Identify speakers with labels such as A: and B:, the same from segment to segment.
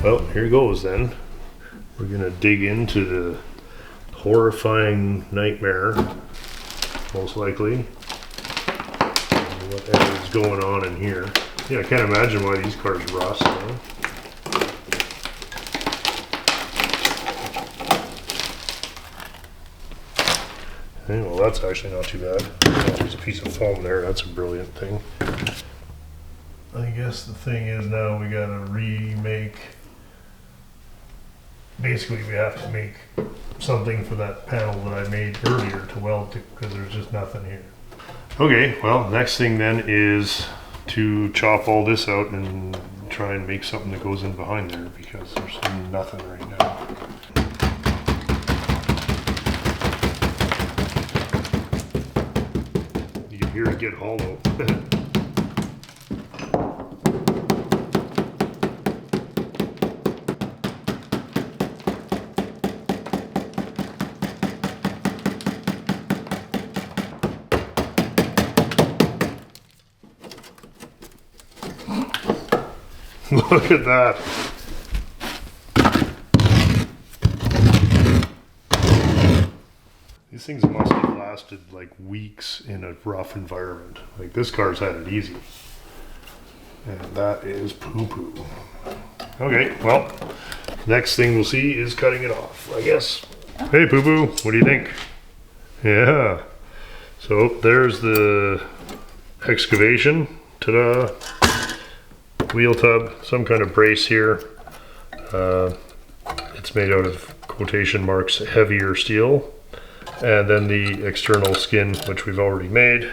A: Well, here goes then. We're gonna dig into the horrifying nightmare, most likely. Whatever's going on in here. Yeah, I can't imagine why these cars rust, though. Okay, well, that's actually not too bad. Oh, there's a piece of foam there. That's a brilliant thing. I guess the thing is now we gotta remake. Basically, we have to make something for that panel that I made earlier to weld to, because there's just nothing here. Okay, well, next thing then is to chop all this out and try and make something that goes in behind there, because there's nothing right now. You can hear it get hollow. Look at that. These things must have lasted like weeks in a rough environment. Like this car's had it easy. And that is poo-poo. Okay, well, next thing we'll see is cutting it off, I guess. Hey poo-poo, what do you think? Yeah. So there's the excavation. Ta-da. Wheel tub, some kind of brace here. It's made out of quotation marks heavier steel, and then the external skin, which we've already made.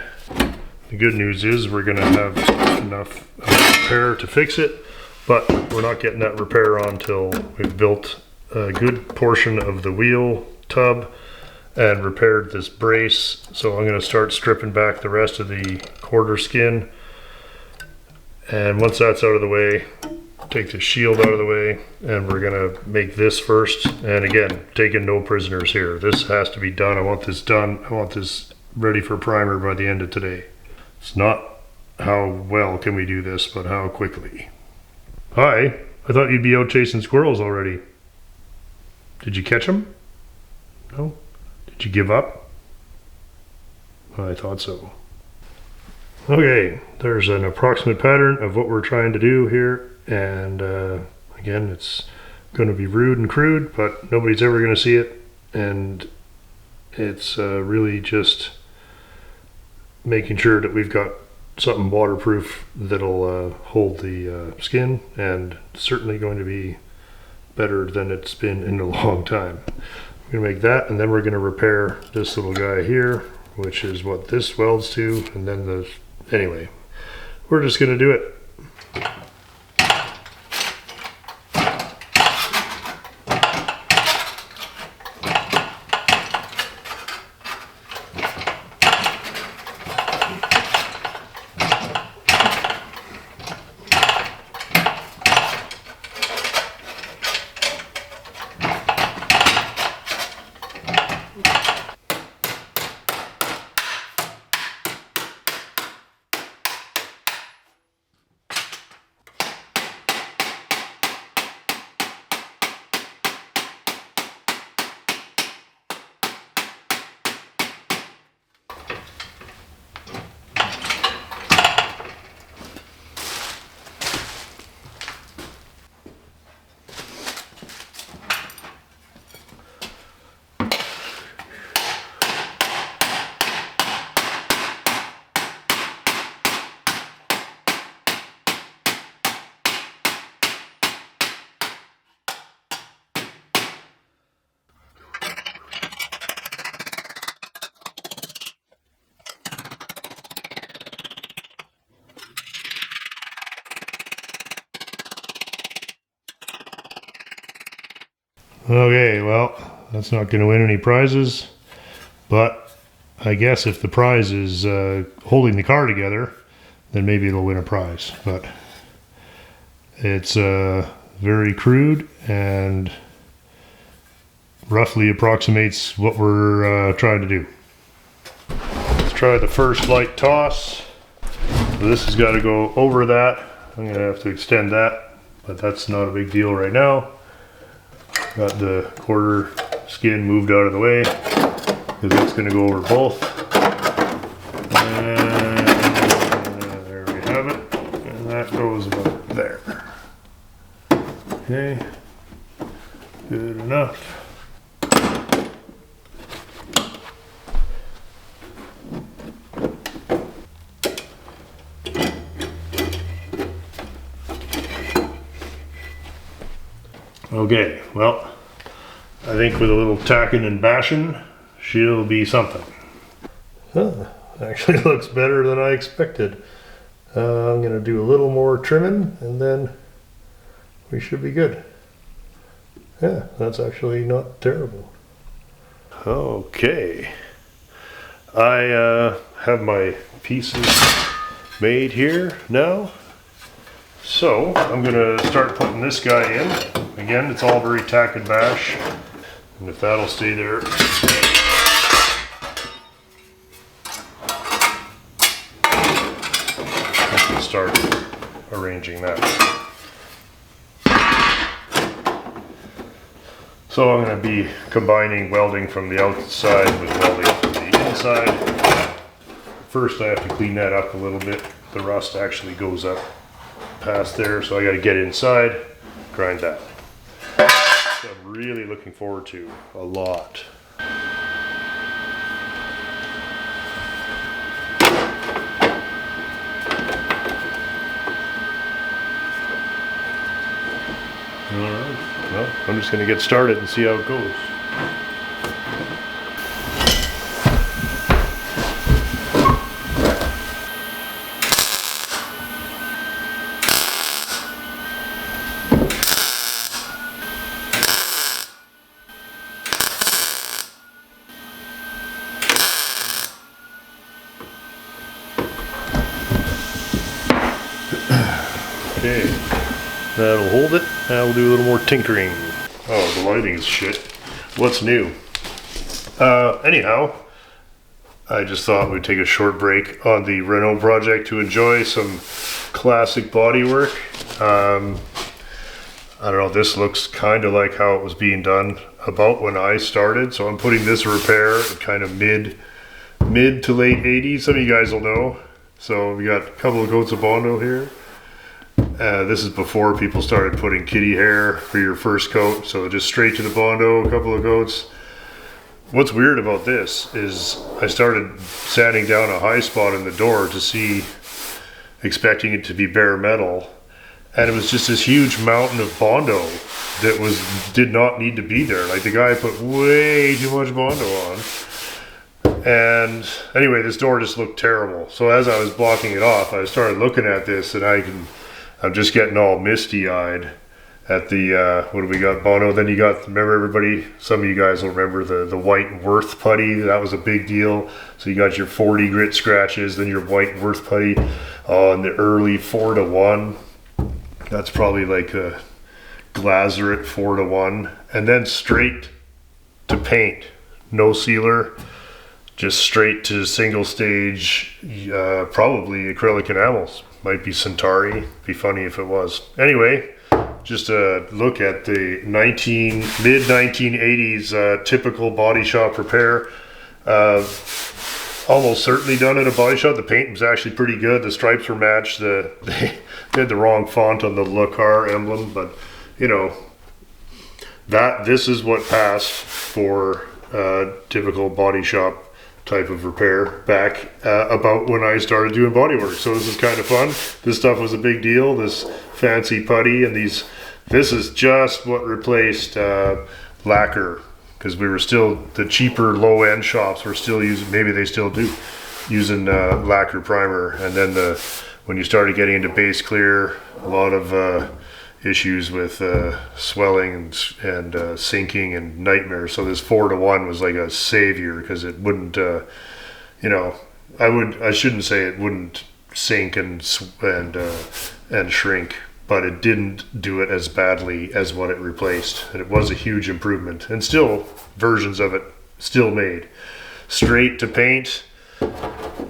A: The good news is we're going to have enough repair to fix it, but we're not getting that repair on until we've built a good portion of the wheel tub and repaired this brace. So I'm going to start stripping back the rest of the quarter skin. And once that's out of the way, take the shield out of the way, and we're gonna make this first. And again, taking no prisoners here. This has to be done. I want this done. I want this ready for primer by the end of today. It's not how well can we do this, but how quickly. Hi, I thought you'd be out chasing squirrels already. Did you catch them? No? Did you give up? I thought so. Okay, there's an approximate pattern of what we're trying to do here, and again, it's going to be rude and crude, but nobody's ever going to see it, and it's really just making sure that we've got something waterproof that'll hold the skin, and certainly going to be better than it's been in a long time. We're going to make that, and then we're going to repair this little guy here, which is what this welds to, and then the anyway, we're just going to do it. Okay, well, that's not going to win any prizes, but I guess if the prize is holding the car together, then maybe it'll win a prize. But it's very crude and roughly approximates what we're trying to do. Let's try the first light toss. So this has got to go over that. I'm going to have to extend that, but that's not a big deal right now. Got the quarter skin moved out of the way because that's going to go over both. And there we have it. And that goes about there. Okay, good enough. Okay, well, I think with a little tacking and bashing, she'll be something. Huh, actually looks better than I expected. I'm going to do a little more trimming and then we should be good. Yeah, that's actually not terrible. Okay, I have my pieces made here now. So I'm going to start putting this guy in. Again, it's all very tack and bash. And if that'll stay there. I can start arranging that. So I'm going to be combining welding from the outside with welding from the inside. First I have to clean that up a little bit. The rust actually goes up past there, so I got to get inside, grind that. So I'm really looking forward to a lot. Alright, well, I'm just going to get started and see how it goes. Okay, that'll hold it. Now we'll do a little more tinkering. Oh, the lighting's shit. What's new? Anyhow, I just thought we'd take a short break on the Renault project to enjoy some classic bodywork. I don't know, this looks kind of like how it was being done about when I started. So I'm putting this repair in kind of mid to late 80s. Some of you guys will know. So we got a couple of coats of bondo here. This is before people started putting kitty hair for your first coat, so just straight to the bondo, a couple of coats. What's weird about this is I started sanding down a high spot in the door to see, expecting it to be bare metal, and it was just this huge mountain of bondo that did not need to be there. Like the guy put way too much bondo on. And anyway, this door just looked terrible. So as I was blocking it off, I started looking at this and I'm just getting all misty-eyed at the, what do we got, bondo? Then you got, remember everybody, some of you guys will remember the white Worth putty. That was a big deal. So you got your 40 grit scratches, then your white Worth putty on the early 4-to-1. That's probably like a Glazeret 4-to-1. And then straight to paint, no sealer, just straight to single stage, probably acrylic enamels. Might be Centauri. Be funny if it was. Anyway, just a look at the mid-1980s typical body shop repair. Almost certainly done at a body shop. The paint was actually pretty good. The stripes were matched. They had the wrong font on the LeSabre emblem, but you know, this is what passed for typical body shop type of repair back about when I started doing bodywork. So this is kind of fun. This stuff was a big deal, this fancy putty, and this is just what replaced lacquer, because we were still, the cheaper low-end shops were still using, maybe they still do, using lacquer primer. And then when you started getting into base clear, a lot of issues with swelling and sinking and nightmares. So this 4-to-1 was like a savior because it wouldn't, you know, I shouldn't say it wouldn't sink and shrink, but it didn't do it as badly as what it replaced, and it was a huge improvement. And still, versions of it still made. Straight to paint,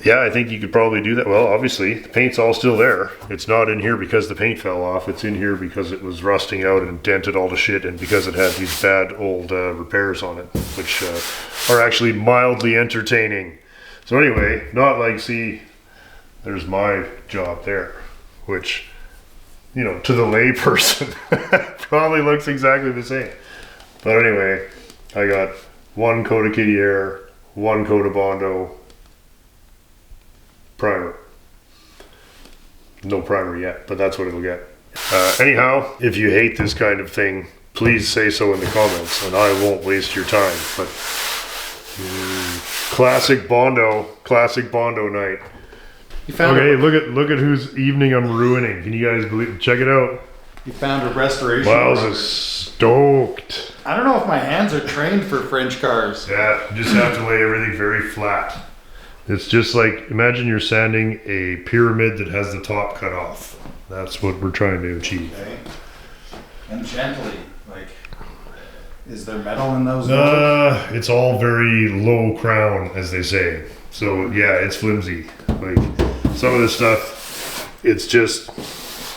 A: yeah, I think you could probably do that. Well, obviously, the paint's all still there. It's not in here because the paint fell off. It's in here because it was rusting out and dented all the shit, and because it had these bad old repairs on it, which are actually mildly entertaining. So anyway, not like, see, there's my job there, which, you know, to the lay person probably looks exactly the same. But anyway, I got 1 coat of kitty air, 1 coat of bondo, primer. No primer yet, but that's what it'll get. Anyhow, if you hate this kind of thing, please say so in the comments, and I won't waste your time. But classic bondo night. Okay, look at whose evening I'm ruining. Can you guys believe? Check it out.
B: You found a restoration.
A: Miles is stoked.
B: I don't know if my hands are trained for French cars.
A: Yeah, you just have to lay everything very flat. It's just like, imagine you're sanding a pyramid that has the top cut off. That's what we're trying to achieve. Okay.
B: And gently, like, is there metal in those?
A: It's all very low crown, as they say. So yeah, it's flimsy. Like, some of this stuff, it's just,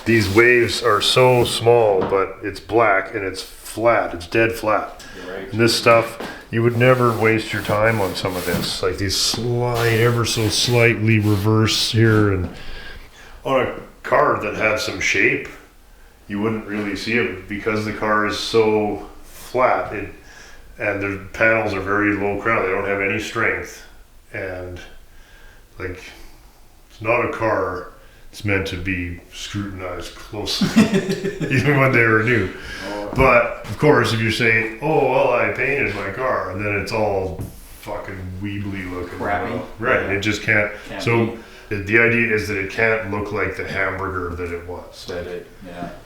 A: these waves are so small, but it's black and it's flat. It's dead flat. Right. And this stuff, you would never waste your time on some of this. Like these slight, ever so slightly reverse here, and on a car that had some shape, you wouldn't really see it because the car is so flat. And the panels are very low crown. They don't have any strength, and like, it's not a car. It's meant to be scrutinized closely, even when they were new. But of course, if you're saying, "Oh, well, I painted my car," and then it's all fucking weebly looking,
B: crappy,
A: right? It just can't. So the idea is that it can't look like the hamburger that it was.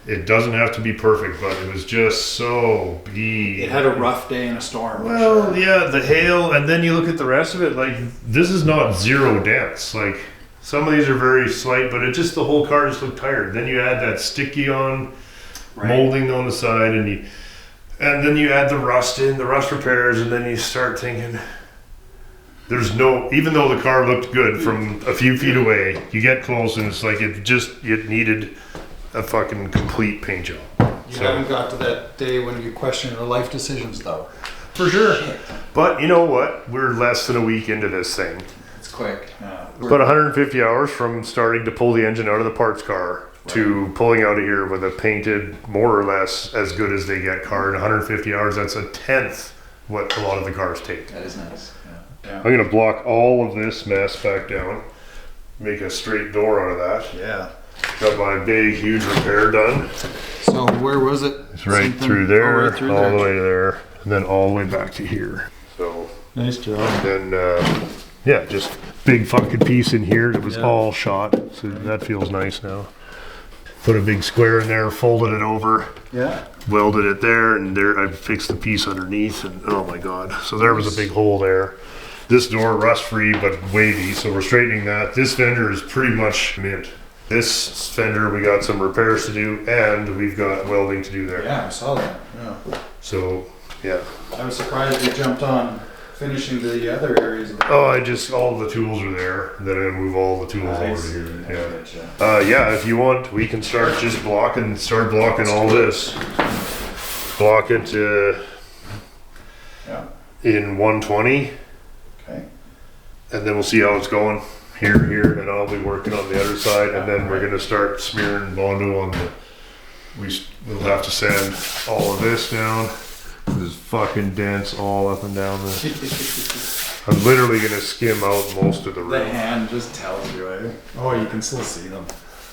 A: It doesn't have to be perfect, but it was just so beat.
B: It had a rough day in a storm.
A: Well, yeah, the hail, and then you look at the rest of it. Like, this is not zero dents. Like, some of these are very slight, but it just, the whole car just looked tired. Then you add that sticky on molding on the side, and then you add the rust repairs, and then you start thinking, there's no, even though the car looked good from a few feet away, you get close and it's like it needed a fucking complete paint job.
B: You haven't got to that day when you question your life decisions, though.
A: For sure. But you know what? We're less than a week into this thing.
B: It's quick. Yeah.
A: About 150 hours from starting to pull the engine out of the parts car to pulling out of here with a painted, more or less as good as they get car. In 150 hours, that's a tenth what a lot of the cars take.
B: That is nice. Yeah.
A: I'm going to block all of this mess back down, make a straight door out of that.
B: Yeah.
A: Got my big, huge repair done.
B: So where was it?
A: It's right through there, all the way to there, and then all the way back to here. So
B: nice job.
A: And then, yeah, just big fucking piece in here that was all shot. So that feels nice now. Put a big square in there, folded it over.
B: Yeah.
A: Welded it there, and there I fixed the piece underneath, and oh my god. So there was a big hole there. This door, rust-free but wavy, so we're straightening that. This fender is pretty much mint. This fender, we got some repairs to do, and we've got welding to do there.
B: Yeah, I saw that. Yeah.
A: So, yeah.
B: I was surprised you jumped on finishing the other areas of the
A: all the tools are there. Then I'm gonna move all the tools over here. Yeah. If you want, we can start just blocking all this. Block it in 120.
B: Okay.
A: And then we'll see how it's going here, and I'll be working on the other side, and then we're gonna start smearing bondo on the. We'll have to sand all of this down. There's fucking dents all up and down this. I'm literally gonna skim out most of the room.
B: The hand just tells you, eh? Oh, you can still see them.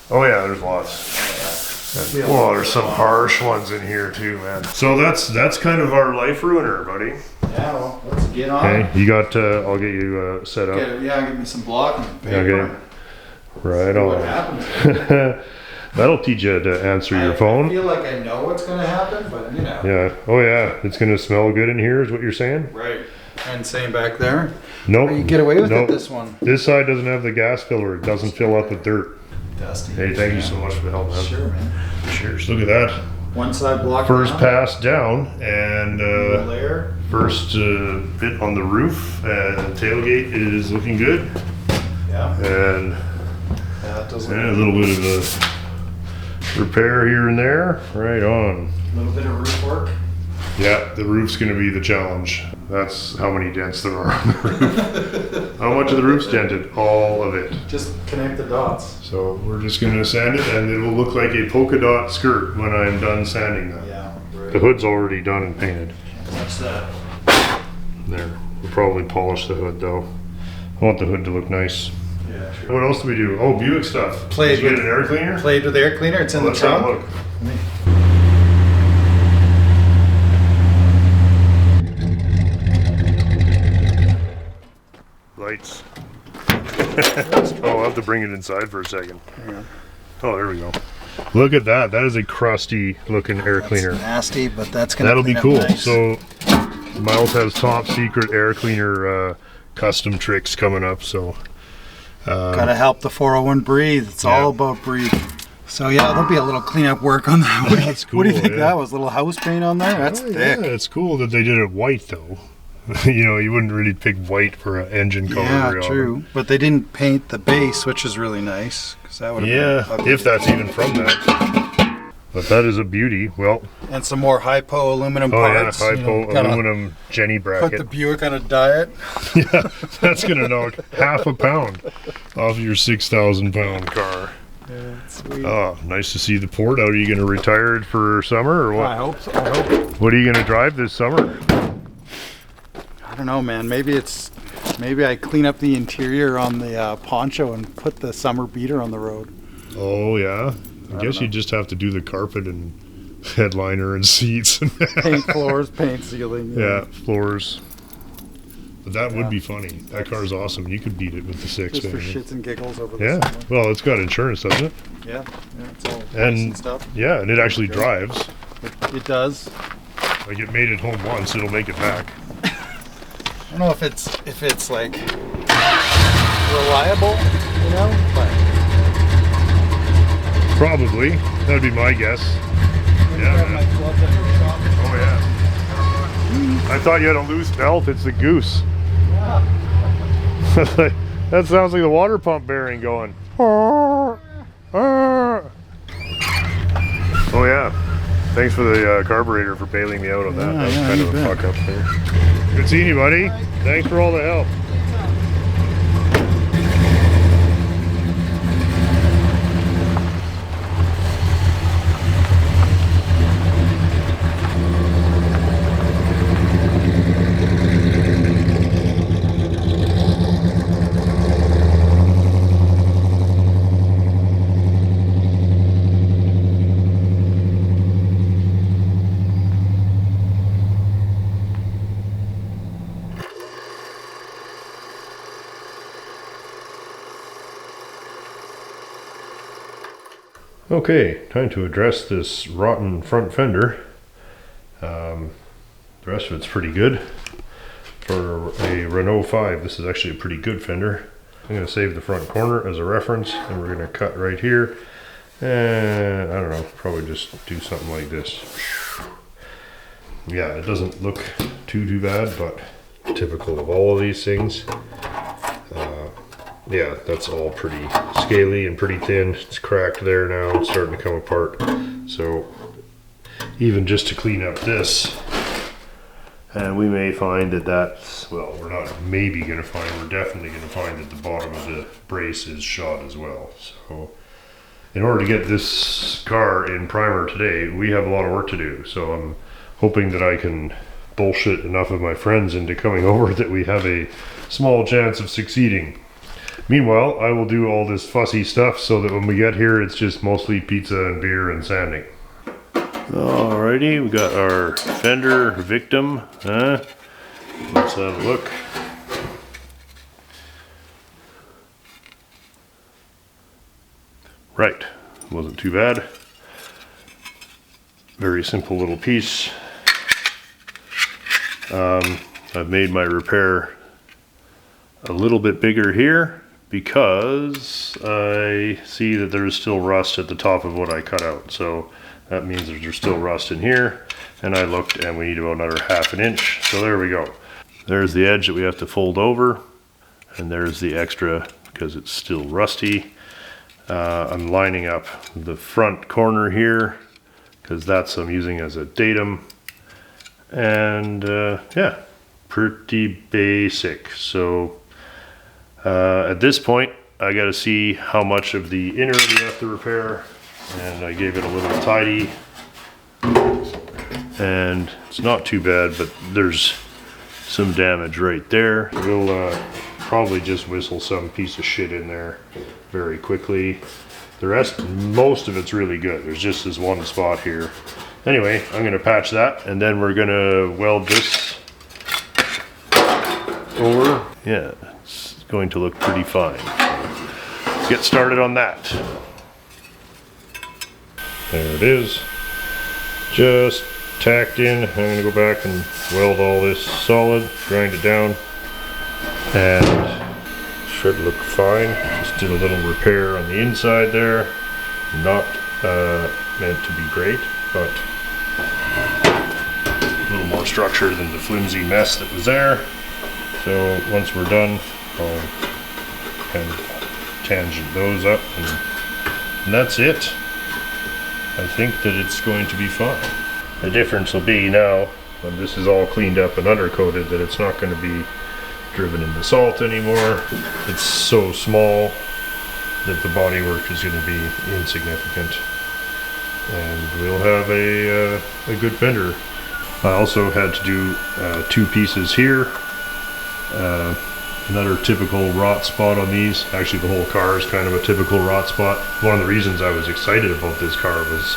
A: Oh yeah, there's lots. Well, there's some harsh ones in here too, man. So that's kind of our life ruiner, buddy.
B: Yeah, well, let's get on.
A: Okay, you got. I'll get you set up.
B: Give me some blocking.
A: Okay. Right on.
B: What happens?
A: That'll teach you to answer your
B: I
A: phone.
B: feel like I know what's gonna happen, but you know.
A: Yeah. Oh yeah. It's gonna smell good in here, is what you're saying?
B: Right. And same back there.
A: Nope.
B: You get away with
A: Nope.
B: it this one.
A: This side doesn't have the gas filler. It doesn't fill up with dirt.
B: Dusty.
A: Hey, thank you so much for the help, man.
B: Sure, man.
A: Cheers. Look at that.
B: One side block.
A: First
B: down,
A: pass down, and
B: layer.
A: first bit on the roof, and tailgate is looking good.
B: Yeah.
A: And
B: That does
A: a little bit of a repair here and there. Right on.
B: A little bit of roof work.
A: Yeah, the roof's going to be the challenge. That's how many dents there are on the roof. How much of the roof's dented? All of it.
B: Just connect the dots.
A: So we're just going to sand it, and it will look like a polka dot skirt when I'm done sanding that.
B: Yeah. Right.
A: The hood's already done and painted.
B: Touch that.
A: There. We'll probably polish the hood though. I want the hood to look nice.
B: Yeah, sure.
A: What else do we do? Oh, Buick stuff.
B: Played
A: Did you
B: with-
A: get an air cleaner?
B: Played with air cleaner. It's in the
A: Let's have a
B: trunk.
A: look. Lights. Oh, I'll have to bring it inside for a second.
B: Yeah.
A: Oh, there we go. Look at that. That is a crusty looking air cleaner.
B: Nasty, but that's gonna.
A: That'll be
B: clean up
A: cool.
B: nice.
A: So Miles has top secret air cleaner custom tricks coming up. So
B: Gotta help the 401 breathe. It's
A: Yeah.
B: all about breathing. So yeah, there'll be a little cleanup work on that.
A: That's
B: What do you
A: cool,
B: think
A: yeah.
B: that was? A little house paint on there? That's
A: Oh,
B: thick.
A: yeah, it's cool that they did it white though. You know, you wouldn't really pick white for an engine color.
B: Yeah,
A: very
B: true. But they didn't paint the base, which is really nice. 'Cause that would
A: often.
B: have
A: Yeah,
B: been
A: if that's even from that. But that is a beauty. Well,
B: and some more hypo aluminum
A: oh yeah,
B: parts.
A: hypo
B: kinda
A: aluminum Jenny
B: Put
A: bracket.
B: the Buick on a diet.
A: Yeah, that's gonna knock half a pound off your 6,000 pound car.
B: Yeah, sweet.
A: Oh, nice to see the port out. Are you gonna retire it for summer or
B: I
A: what?
B: hope so. I hope.
A: What are you gonna drive this summer?
B: I don't know, man. Maybe I clean up the interior on the poncho and put the summer beater on the road.
A: Oh yeah, I guess
B: know.
A: you just have to do the carpet and headliner and seats.
B: Paint floors, paint ceiling.
A: Yeah, floors. But that
B: Yeah.
A: would be funny. That car's awesome. You could beat it with the 6.
B: Just for
A: maybe.
B: shits and giggles over the
A: Yeah.
B: summer.
A: Well, it's got insurance, doesn't it?
B: Yeah, it's all
A: And-
B: nice and stuff.
A: Yeah, and it actually drives.
B: It does.
A: Like it made it home once, it'll make it back.
B: I don't know if it's like reliable, you know, but
A: Probably. That'd be my guess. Yeah, man. Oh yeah. I thought you had a loose belt. It's the goose. That sounds like the water pump bearing going. Oh yeah. Thanks for the carburetor for bailing me out on that.
B: Yeah,
A: That was
B: yeah,
A: kind
B: you
A: of a
B: bet.
A: fuck up there. Good seeing you, buddy. Thanks for all the help. Okay, time to address this rotten front fender. The rest of it's pretty good. For a Renault 5, this is actually a pretty good fender. I'm going to save the front corner as a reference, and we're going to cut right here. And I don't know, probably just do something like this. Yeah, it doesn't look too bad, but typical of all of these things. Yeah, that's all pretty scaly and pretty thin. It's cracked there now. It's starting to come apart. So even just to clean up this, and we may find that that's, well, we're not maybe going to find, we're definitely going to find that the bottom of the brace is shot as well. So in order to get this car in primer today, we have a lot of work to do. So I'm hoping that I can bullshit enough of my friends into coming over that we have a small chance of succeeding. Meanwhile, I will do all this fussy stuff so that when we get here, it's just mostly pizza and beer and sanding. Alrighty, we got our fender victim. Let's have a look. Right, wasn't too bad. Very simple little piece. I've made my repair a little bit bigger here because I see that there's still rust at the top of what I cut out. So that means that there's still rust in here. And I looked and we need about another 1/2 inch. So there we go. There's the edge that we have to fold over. And there's the extra because it's still rusty. I'm lining up the front corner here because that's I'm using as a datum. And yeah, pretty basic. So at this point, I got to see how much of the inner we have to repair. And I gave it a little tidy. And it's not too bad, but there's some damage right there. We'll probably just whistle some piece of shit in there very quickly. The rest, most of it's really good. There's just this one spot here. Anyway, I'm gonna patch that and then we're gonna weld this over. Yeah, it's going to look pretty fine. Let's get started on that. There it is. Just tacked in. I'm gonna go back and weld all this solid, grind it down, and should look fine. Just did a little repair on the inside there. Not meant to be great, but a little more structure than the flimsy mess that was there. So once we're done, I'll kind of tangent those up, and that's it. I think that it's going to be fine. The difference will be now, when this is all cleaned up and undercoated, that it's not going to be driven into salt anymore. It's so small that the bodywork is going to be insignificant. And we'll have a good fender. I also had to do 2 pieces here. Another typical rot spot on these. Actually, the whole car is kind of a typical rot spot. One of the reasons I was excited about this car was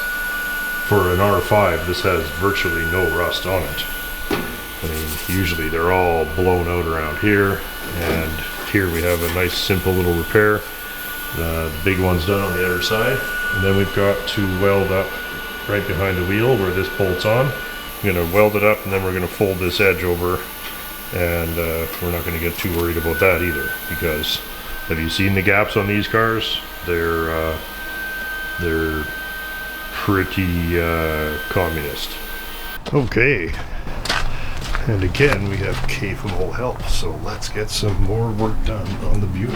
A: for an R5, this has virtually no rust on it. I mean, usually they're all blown out around here, and here we have a nice simple little repair. The big one's done on the other side, and then we've got to weld up right behind the wheel where this bolts on. I'm going to weld it up, and then we're going to fold this edge over, and we're not going to get too worried about that either, because have you seen the gaps on these cars? They're pretty communist. Okay, and again we have capable help, so let's get some more work done on the Buick.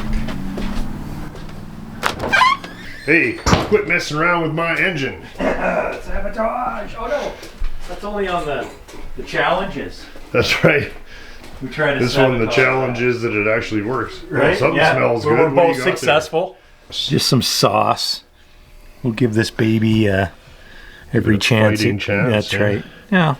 A: Hey, quit messing around with my engine.
C: Sabotage! Oh no, that's only on the challenges.
A: That's right.
C: We try to
A: this one, the challenge is that it actually works.
C: Right?
A: Well, something smells good.
C: We're both successful.
D: Just some sauce. We'll give this baby every chance. That's
A: yeah.
D: right. Yeah.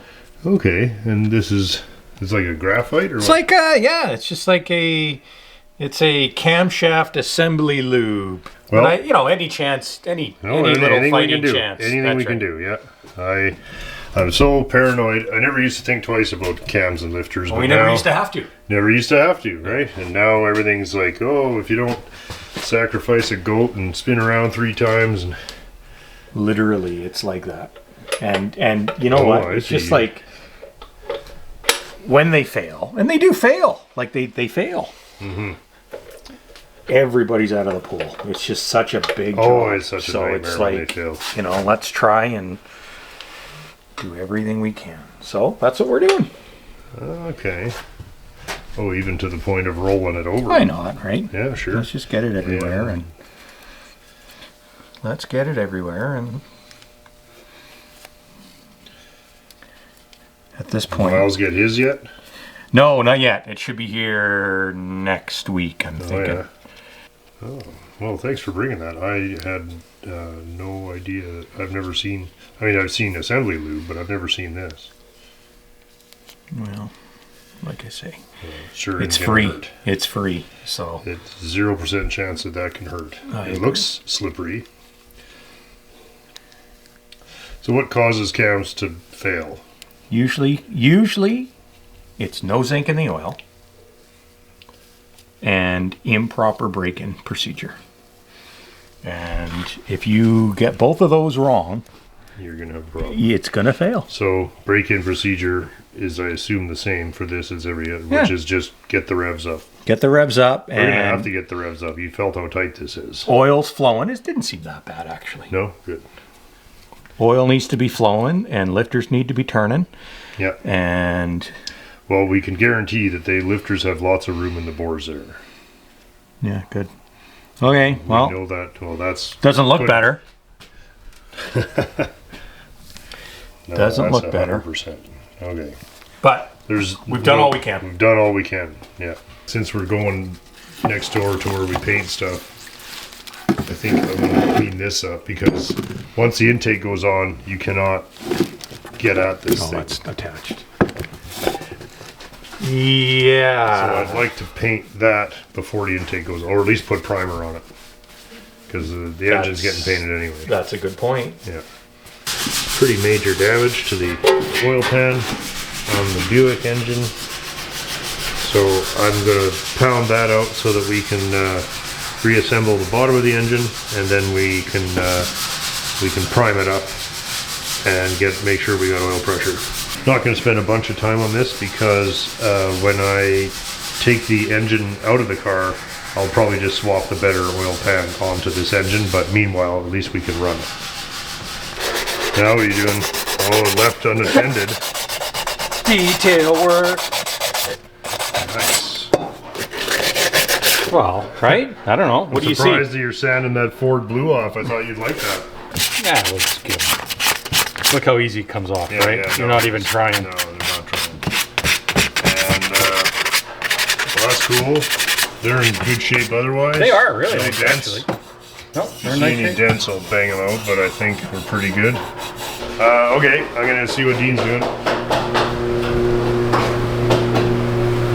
A: Okay, and this is it's like a graphite, or
D: It's
A: what?
D: like yeah. It's just like it's a camshaft assembly lube.
A: Well,
D: but any chance, any little fighting chance.
A: Anything we can do. Yeah. I'm so paranoid. I never used to think twice about cams and lifters.
D: Well,
A: but
D: we never
A: now,
D: used to have to.
A: Never used to have to, right? And now everything's like, oh, if you don't sacrifice a goat and spin around 3 times, and
D: Literally, it's like that. And you know what? It's just like when they fail, and they do fail. Like they fail.
A: Mm-hmm.
D: Everybody's out of the pool. It's just such a big job.
A: Oh, it's such a nightmare
D: it's
A: when
D: like,
A: they fail.
D: Let's try and do everything we can. So that's what we're doing.
A: Okay. Oh, even to the point of rolling it over.
D: Why not, right?
A: Yeah, sure.
D: Let's just get it everywhere,
A: Yeah.
D: and let's get it everywhere. And at this point,
A: Miles get his yet?
D: no, not yet. It should be here next week, I'm thinking.
A: Yeah. Oh, well, thanks for bringing that. I had no idea. I've never seen. I mean, I've seen assembly lube, but I've never seen this.
D: Well, like I say,
A: Sure,
D: it's
A: can
D: free.
A: hurt.
D: It's free. So
A: It's 0% chance that can hurt.
D: I
A: It
D: agree.
A: looks slippery. So, what causes cams to fail?
D: usually, it's no zinc in the oil and improper break-in procedure. And if you get both of those wrong,
A: You're gonna have a problem.
D: it's gonna fail.
A: So break-in procedure is, I assume, the same for this as every other, which is just get the revs up.
D: Get the revs up,
A: We're gonna have
D: and
A: to get the revs up. You felt how tight this is.
D: oil's flowing. It didn't seem that bad, actually.
A: No? Good.
D: Oil needs to be flowing, and lifters need to be turning.
A: Yeah.
D: And
A: Well, we can guarantee that the lifters have lots of room in the bores there.
D: yeah, good. Okay,
A: We
D: well,
A: know that. Well, that's...
D: doesn't look
A: good.
D: better.
A: No,
D: Doesn't
A: that's
D: look better.
A: 100%. Okay.
D: But we've done all we can.
A: We've done all we can, yeah. Since we're going next door to where we paint stuff, I think I'm gonna clean this up, because once the intake goes on, you cannot get at this
D: oh,
A: thing.
D: it's attached.
A: So
D: Yeah.
A: I'd like to paint that before the intake goes on, or at least put primer on it, because the engine's getting painted anyway.
D: That's a good point.
A: Yeah. Pretty major damage to the oil pan on the Buick engine. So I'm gonna pound that out so that we can reassemble the bottom of the engine, and then we can prime it up and make sure we got oil pressure. Not gonna spend a bunch of time on this, because when I take the engine out of the car, I'll probably just swap the better oil pan onto this engine, but meanwhile, at least we can run it. Now what are you doing? Oh, left unattended.
D: Detail work.
A: Nice.
D: Well, right? I don't know. What do you see?
A: Surprised that you're sanding that Ford Blue off. I thought you'd like that.
D: Yeah, it looks good. Look how easy it comes off,
A: Yeah,
D: right?
A: yeah,
D: You're
A: no,
D: not even trying.
A: No, they're not trying. And well, that's cool. They're in good shape otherwise.
D: They are really
A: No
D: nice,
A: dents.
D: actually. Nope,
A: If
D: they're
A: you see
D: nice
A: any
D: shape.
A: dents, I'll bang them out, but I think we're pretty good. Okay, I'm gonna see what Dean's doing.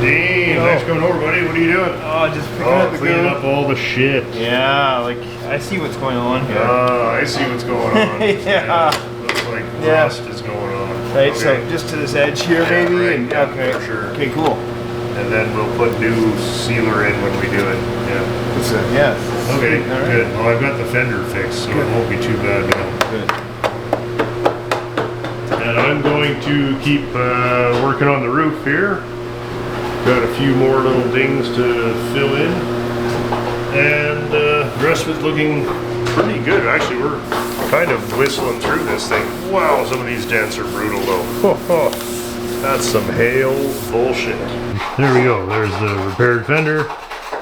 A: Dean, thanks for coming over, buddy. What are you doing?
E: Oh, just picking up the
A: cleaning
E: goo.
A: up all the shit.
E: Yeah, like I see what's going on here.
A: I see what's going on.
E: Yeah.
A: Looks like
E: Yeah.
A: rust is going on.
E: Right,
A: Okay.
E: so just to this edge here,
A: Yeah,
E: maybe,
A: right,
E: and
A: yeah,
E: okay,
A: for sure.
E: okay, cool.
A: And then we'll put new sealer in when we do it. Yeah.
E: What's that? Yeah.
A: Okay,
E: All right.
A: good. Well, I've got the fender fixed, so it won't be too bad now.
E: Good.
A: And I'm going to keep working on the roof here. Got a few more little dings to fill in. And the rest of it's looking pretty good. Actually, we're kind of whistling through this thing. Wow, some of these dents are brutal though. That's some hail bullshit. There we go. There's the repaired fender.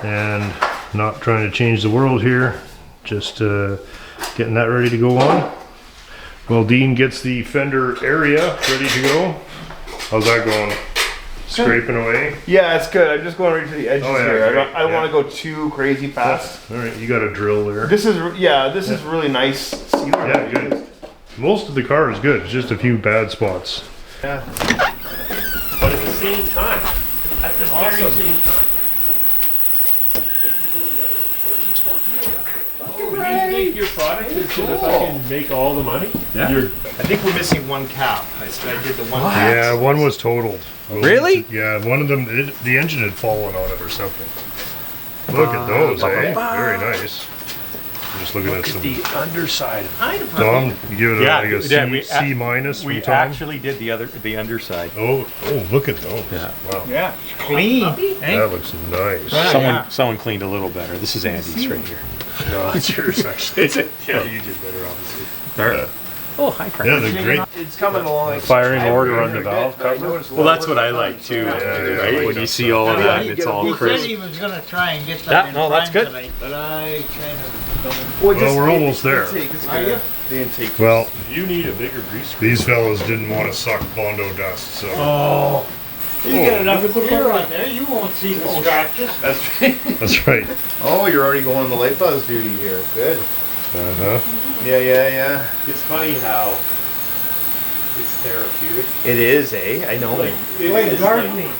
A: And not trying to change the world here. Just getting that ready to go on. Well, Dean gets the fender area ready to go. How's that going? Scraping away?
E: Yeah, it's good. I'm just going right to the edges
A: Oh, yeah,
E: here.
A: great,
E: I don't
A: yeah.
E: want to go too crazy fast.
A: All right, you got a drill there.
E: This is is really nice sealer.
A: Yeah, good. Most of the car is good. It's just a few bad spots.
E: Yeah.
C: But at the same time, at the very same time. Oh, you think your product is gonna fucking make all the money?
E: Yeah. I think we're missing one cap. I did the one cap.
A: Yeah, one was totaled.
D: Really?
A: Yeah, one of them, the engine had fallen on it or something. Look at those, eh? Very nice. I'm just looking at some.
C: The underside.
A: Tom, you give it
D: Yeah,
A: like a
D: yeah, we
A: C minus
D: We
A: from Tom?
D: actually did the underside.
A: Oh, look at those.
D: Yeah.
A: Wow.
E: Yeah. Clean.
A: That looks nice.
D: Someone cleaned a little better. This is Andy's right here.
A: No, it's yours actually.
D: Is it?
A: Yeah, you did better, obviously.
D: Oh, hi, Frank.
A: Yeah, they're great.
E: It's coming along.
A: Firing order on the valve cover.
D: Well, that's what I like too,
A: yeah,
D: right?
A: I like
D: when you
A: that
D: see
A: stuff.
D: all of
E: Yeah,
D: that,
E: you
D: and it's
E: get a
D: all
E: big
F: He said
D: crisp.
F: he was gonna try and get
D: Yeah,
F: that in
D: no, that's
F: prime
D: good.
F: tonight, but I kind of don't.
A: Well, we're almost there.
F: Are you?
E: The intake.
A: Well,
C: You need a bigger grease.
A: these fellows didn't want to suck Bondo dust, so.
F: You get enough beer on there, you won't see the scratches.
E: That's right.
A: That's right.
E: Oh, you're already going on the light buzz duty here. Good.
A: Uh-huh.
E: Yeah.
C: It's funny how it's therapeutic.
E: It is, eh? I know.
C: Like, it
F: Like
C: is
F: gardening.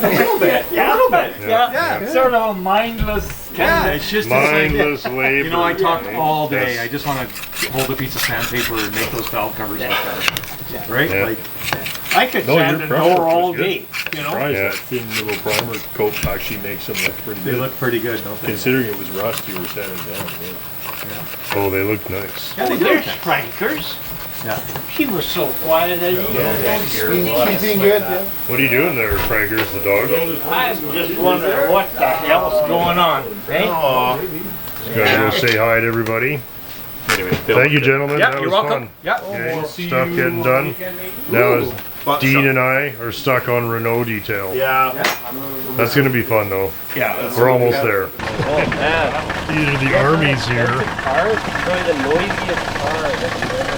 C: a little bit. Yeah, a little bit.
F: Yeah. Sort of a mindless kind of.
D: It's just
A: Mindless labor.
D: You know, I talk
A: right?
D: all day.
A: Yes.
D: I just want to hold a piece of sandpaper and make those valve covers look better. Right?
A: Yeah.
D: Like,
F: I could
A: No,
F: sand
A: your
F: a
A: prep
F: door
A: work
F: all
A: was good.
F: day, you know?
A: Yeah.
G: That thin little primer coat actually makes them look pretty
D: they
G: good.
D: look pretty good, don't they?
G: Considering it was rust you were sanding down. Yeah.
A: Oh, they look nice.
F: Oh, there's Frankers.
E: Yeah.
F: She was so quiet. I didn't
B: She's being good. Yeah.
A: What are you doing there, Frankers, the dog?
F: I'm just wondering what the hell's going on. Hey?
A: Gotta go say hi to everybody.
E: Anyway,
A: Thank you, gentlemen.
E: Yeah,
A: that
E: you're
A: was
E: welcome.
A: fun.
E: Yeah.
A: Okay, stuff getting done. Now is Dean and I are stuck on Renault detail.
E: Yeah.
A: That's gonna be fun though.
E: Yeah.
A: We're almost there.
G: Oh man.
A: These are the armies here.
G: Cars, probably the noisiest car that you've ever.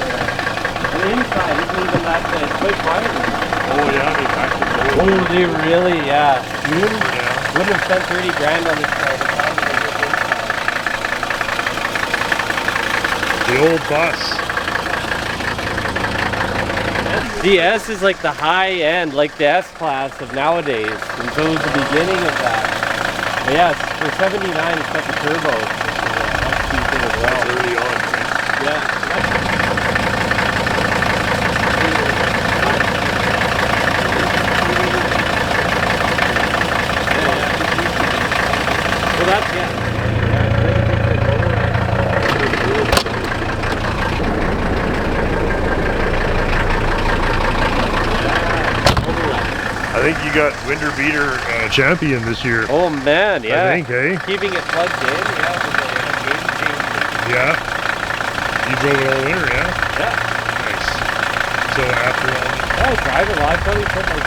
G: On the inside, isn't even that bad. It's quite quiet.
A: Oh yeah, they actually
G: Oh, they really, yeah. Wouldn't have spent 30 grand on this car.
A: the old bus.
G: The S is like the high end, like the S class of nowadays. And so it was the beginning of that. But yeah, for 79, it's got the turbo. That's decent as well.
A: Early on, right?
G: Yeah. Well, that's, yeah.
A: I think you got winter beater champion this year.
G: Oh man, yeah.
A: I think, eh?
G: Keeping it plugged in, yeah.
A: Yeah. You drove it all winter, yeah?
G: Yeah.
A: Nice. So after all.
G: Yeah, I drive it a lot. I probably put like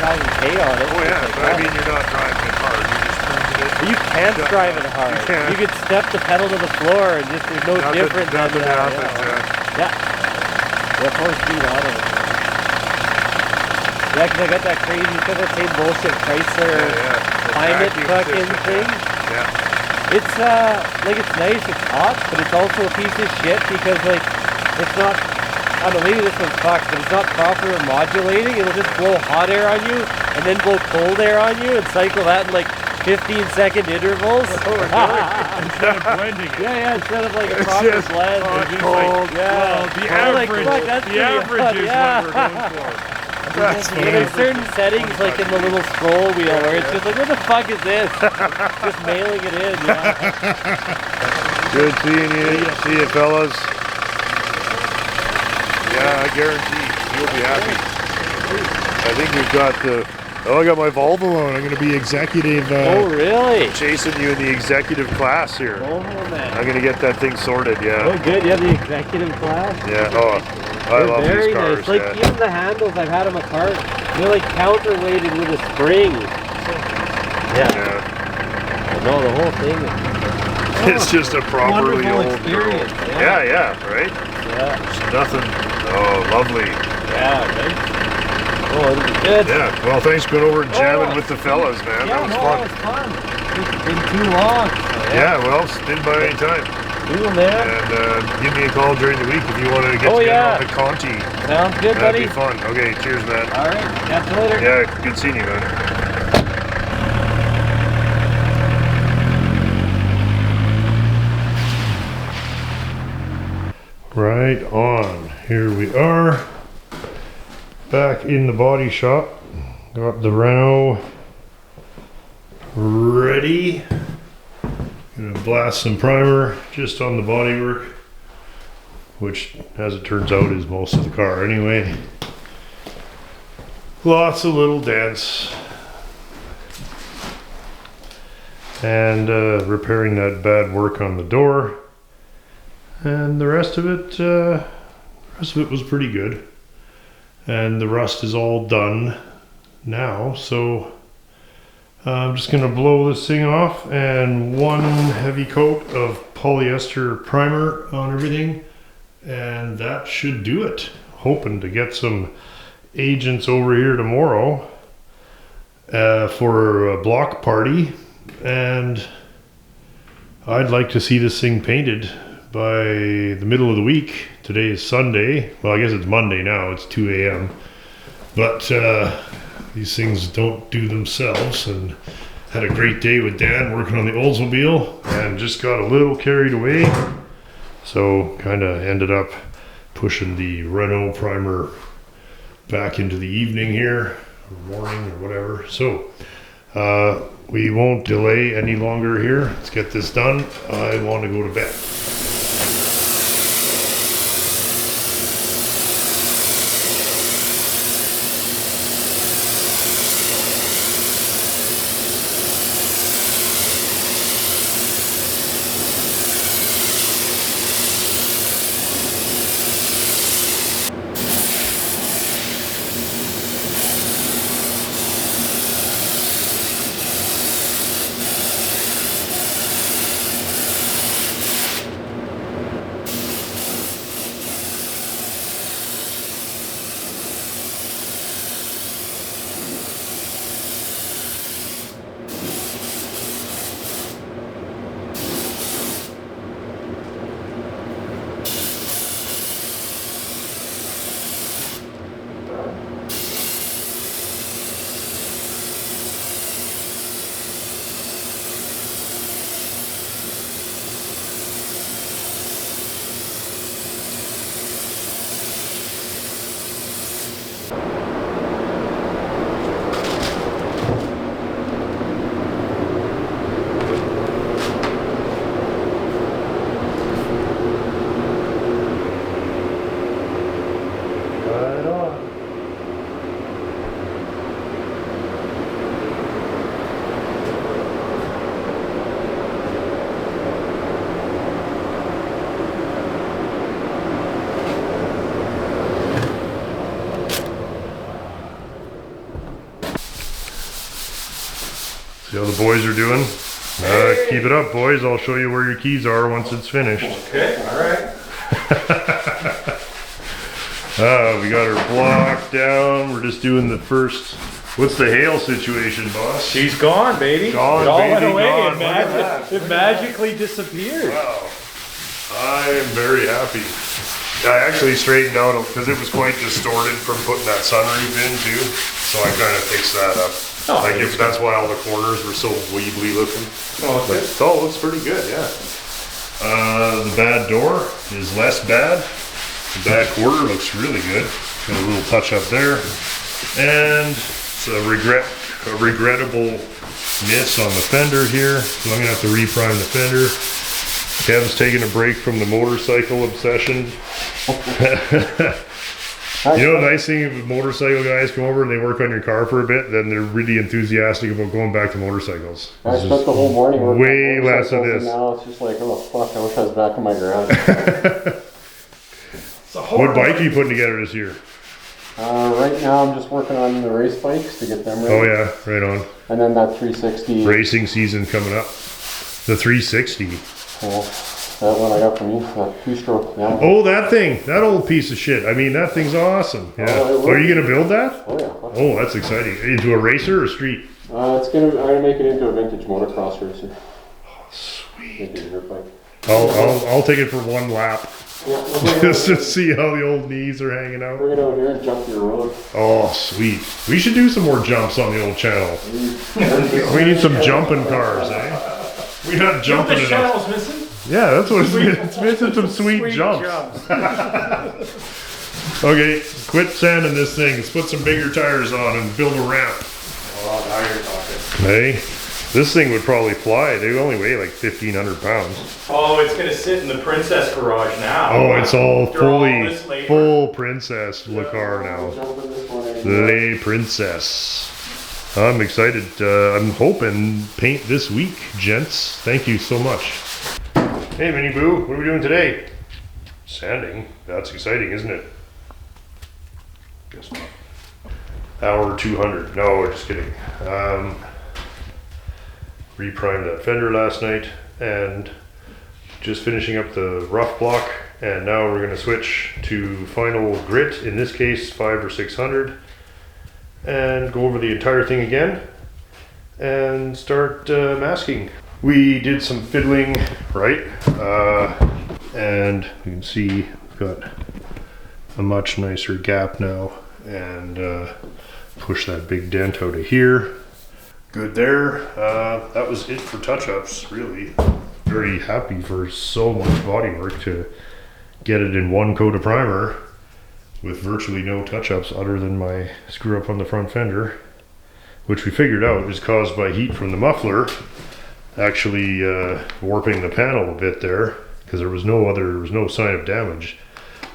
G: 20,000 K on it.
A: Oh yeah,
G: Like
A: but I
G: that.
A: mean you're not driving it hard. You just cruising it.
G: You can't drive it hard.
A: You can't.
G: You could step the pedal to the floor and just there's no difference.
A: Nothing happens.
G: Yeah. Yeah, 4-speed auto. Yeah, because I got that crazy, because that same bullshit Chrysler climate fucking thing.
A: Yeah.
G: It's like it's nice, it's hot, but it's also a piece of shit because like it's not. I don't know, maybe this one's fucked, but it's not proper modulating. It'll just blow hot air on you and then blow cold air on you and cycle that in like 15-second intervals.
A: Instead of blending it.
G: Yeah, instead of like a proper
A: just
G: blend.
A: hot,
G: It's just
A: cold.
G: yeah.
A: Well, the
G: Well, like,
A: average,
G: fuck, that's
A: the
G: pretty
A: average
G: hot,
A: is
G: yeah.
A: what we're going for. That's
G: Yeah, there's certain settings like in the little scroll wheel where it's just like, what the fuck is this? Just mailing it in, yeah.
A: Good seeing you. See you, fellas. Yeah, I guarantee you'll be happy. I think we've got the. Oh, I got my Volvo on. I'm going to be executive.
G: Oh, really?
A: Chasing you in the executive class here.
G: Oh, man.
A: I'm going to get that thing sorted. Yeah.
G: Oh, good. You have the executive class?
A: Yeah. Oh, I
G: They're
A: love
G: very
A: these cars.
G: nice. Like
A: yeah.
G: even the handles I've had them apart, they're like counterweighted with a spring. Yeah.
A: Yeah.
G: No, the whole thing is
A: It's just a properly
G: wonderful
A: old
G: experience.
A: girl. Yeah, right?
G: Yeah.
A: There's nothing. Oh, lovely.
G: Yeah, right? Oh, it'll be good.
A: Yeah. Well, thanks for going over and jamming
G: Oh.
A: with the fellas, man.
G: Yeah,
A: that was
G: no,
A: fun.
G: it was fun. It's been too long.
A: Yeah, well, spin by any time.
G: Cool, man.
A: And give me a call during the week if you wanted to get
G: Oh,
A: together
G: yeah.
A: on the Conti.
G: Sounds good,
A: That'd
G: buddy.
A: be fun. Okay, cheers, man.
G: All right, catch you later.
A: Yeah, good seeing you, man. Right on. Here we are. Back in the body shop. Got the Renault ready. Gonna blast some primer just on the bodywork, which, as it turns out, is most of the car anyway. Lots of little dents. And repairing that bad work on the door. And the rest of it was pretty good. And the rust is all done now, so I'm just gonna blow this thing off and one heavy coat of polyester primer on everything, and that should do it. Hoping to get some agents over here tomorrow for a block party, and I'd like to see this thing painted by the middle of the week. Today is Sunday. Well, I guess it's Monday now. It's 2 a.m. But these things don't do themselves, and had a great day with Dan working on the Oldsmobile and just got a little carried away. So kind of ended up pushing the Renault primer back into the evening here, or morning or whatever. So we won't delay any longer here. Let's get this done. I want to go to bed. See how the boys are doing? Keep it up, boys. I'll show you where your keys are once it's finished.
C: Okay, alright.
A: We got her block down. We're just doing the first. What's the hail situation, boss?
C: She's gone, baby.
A: Gone,
C: it all
A: baby,
C: went away.
A: gone.
C: It magically disappeared.
A: Wow. I am very happy. I actually straightened out because it was quite distorted from putting that sunroof in too. So I kind of fixed that up.
C: Oh,
A: like if that's why all the corners were so weebly looking.
C: Oh,
A: But it all looks pretty good, yeah. The bad door is less bad. The bad quarter looks really good. Got a little touch up there. And it's a regrettable miss on the fender here. So I'm gonna have to reprime the fender. Kev's taking a break from the motorcycle obsession. You know, the nice thing if motorcycle guys come over and they work on your car for a bit, then they're really enthusiastic about going back to motorcycles.
H: I spent the whole morning working
A: way
H: on
A: less of
H: motorcycles,
A: this.
H: and now it's just like, oh fuck, I wish I was back in my garage.
A: What bike are you putting together this year?
H: Right now I'm just working on the race bikes to get them ready.
A: Oh yeah, right on.
H: And then that 360.
A: Racing season coming up. The 360.
H: That one I got from you, that two-stroke. Yeah.
A: Oh, that thing, that old piece of shit. I mean, that thing's awesome. Yeah.
H: Oh,
A: Are you gonna build that?
H: Oh yeah.
A: Oh, that's exciting. Into a racer or street?
H: I'm gonna make it into a vintage motocross racer.
A: Sweet.
H: Make it a dirt bike.
A: I'll take it for one lap.
H: Yeah,
A: Just to see how the old knees are hanging out.
H: bring it out here and jump your road.
A: Oh, sweet. We should do some more jumps on the old channel. We need some jumping cars, eh? We're not jumping
C: The
A: enough.
C: channel's missing.
A: Yeah, that's what it's missing. It's missing some sweet jumps. Okay, quit sanding this thing. Let's put some bigger tires on and build a ramp.
C: Oh, now you're talking.
A: Hey, this thing would probably fly. They only weigh like 1,500 pounds.
C: Oh, it's gonna sit in the princess garage now.
A: Oh, it's all
C: After all
A: fully
C: this labor.
A: full princess Le car now.
H: Jump in this one and
A: Le Princess. I'm excited. I'm hoping paint this week, gents. Thank you so much. Hey, Minnie Boo, what are we doing today? Sanding. That's exciting, isn't it? Guess not. Hour 200. No, we're just kidding. Reprimed that fender last night and just finishing up the rough block. And now we're going to switch to final grit, in this case 500 or 600, and go over the entire thing again and start masking. We did some fiddling, right? And you can see we've got a much nicer gap now, and push that big dent out of here. Good there. That was it for touch-ups, really. Very happy for so much body work to get it in one coat of primer with virtually no touch-ups other than my screw up on the front fender, which we figured out is caused by heat from the muffler actually warping the panel a bit there, because there was no sign of damage,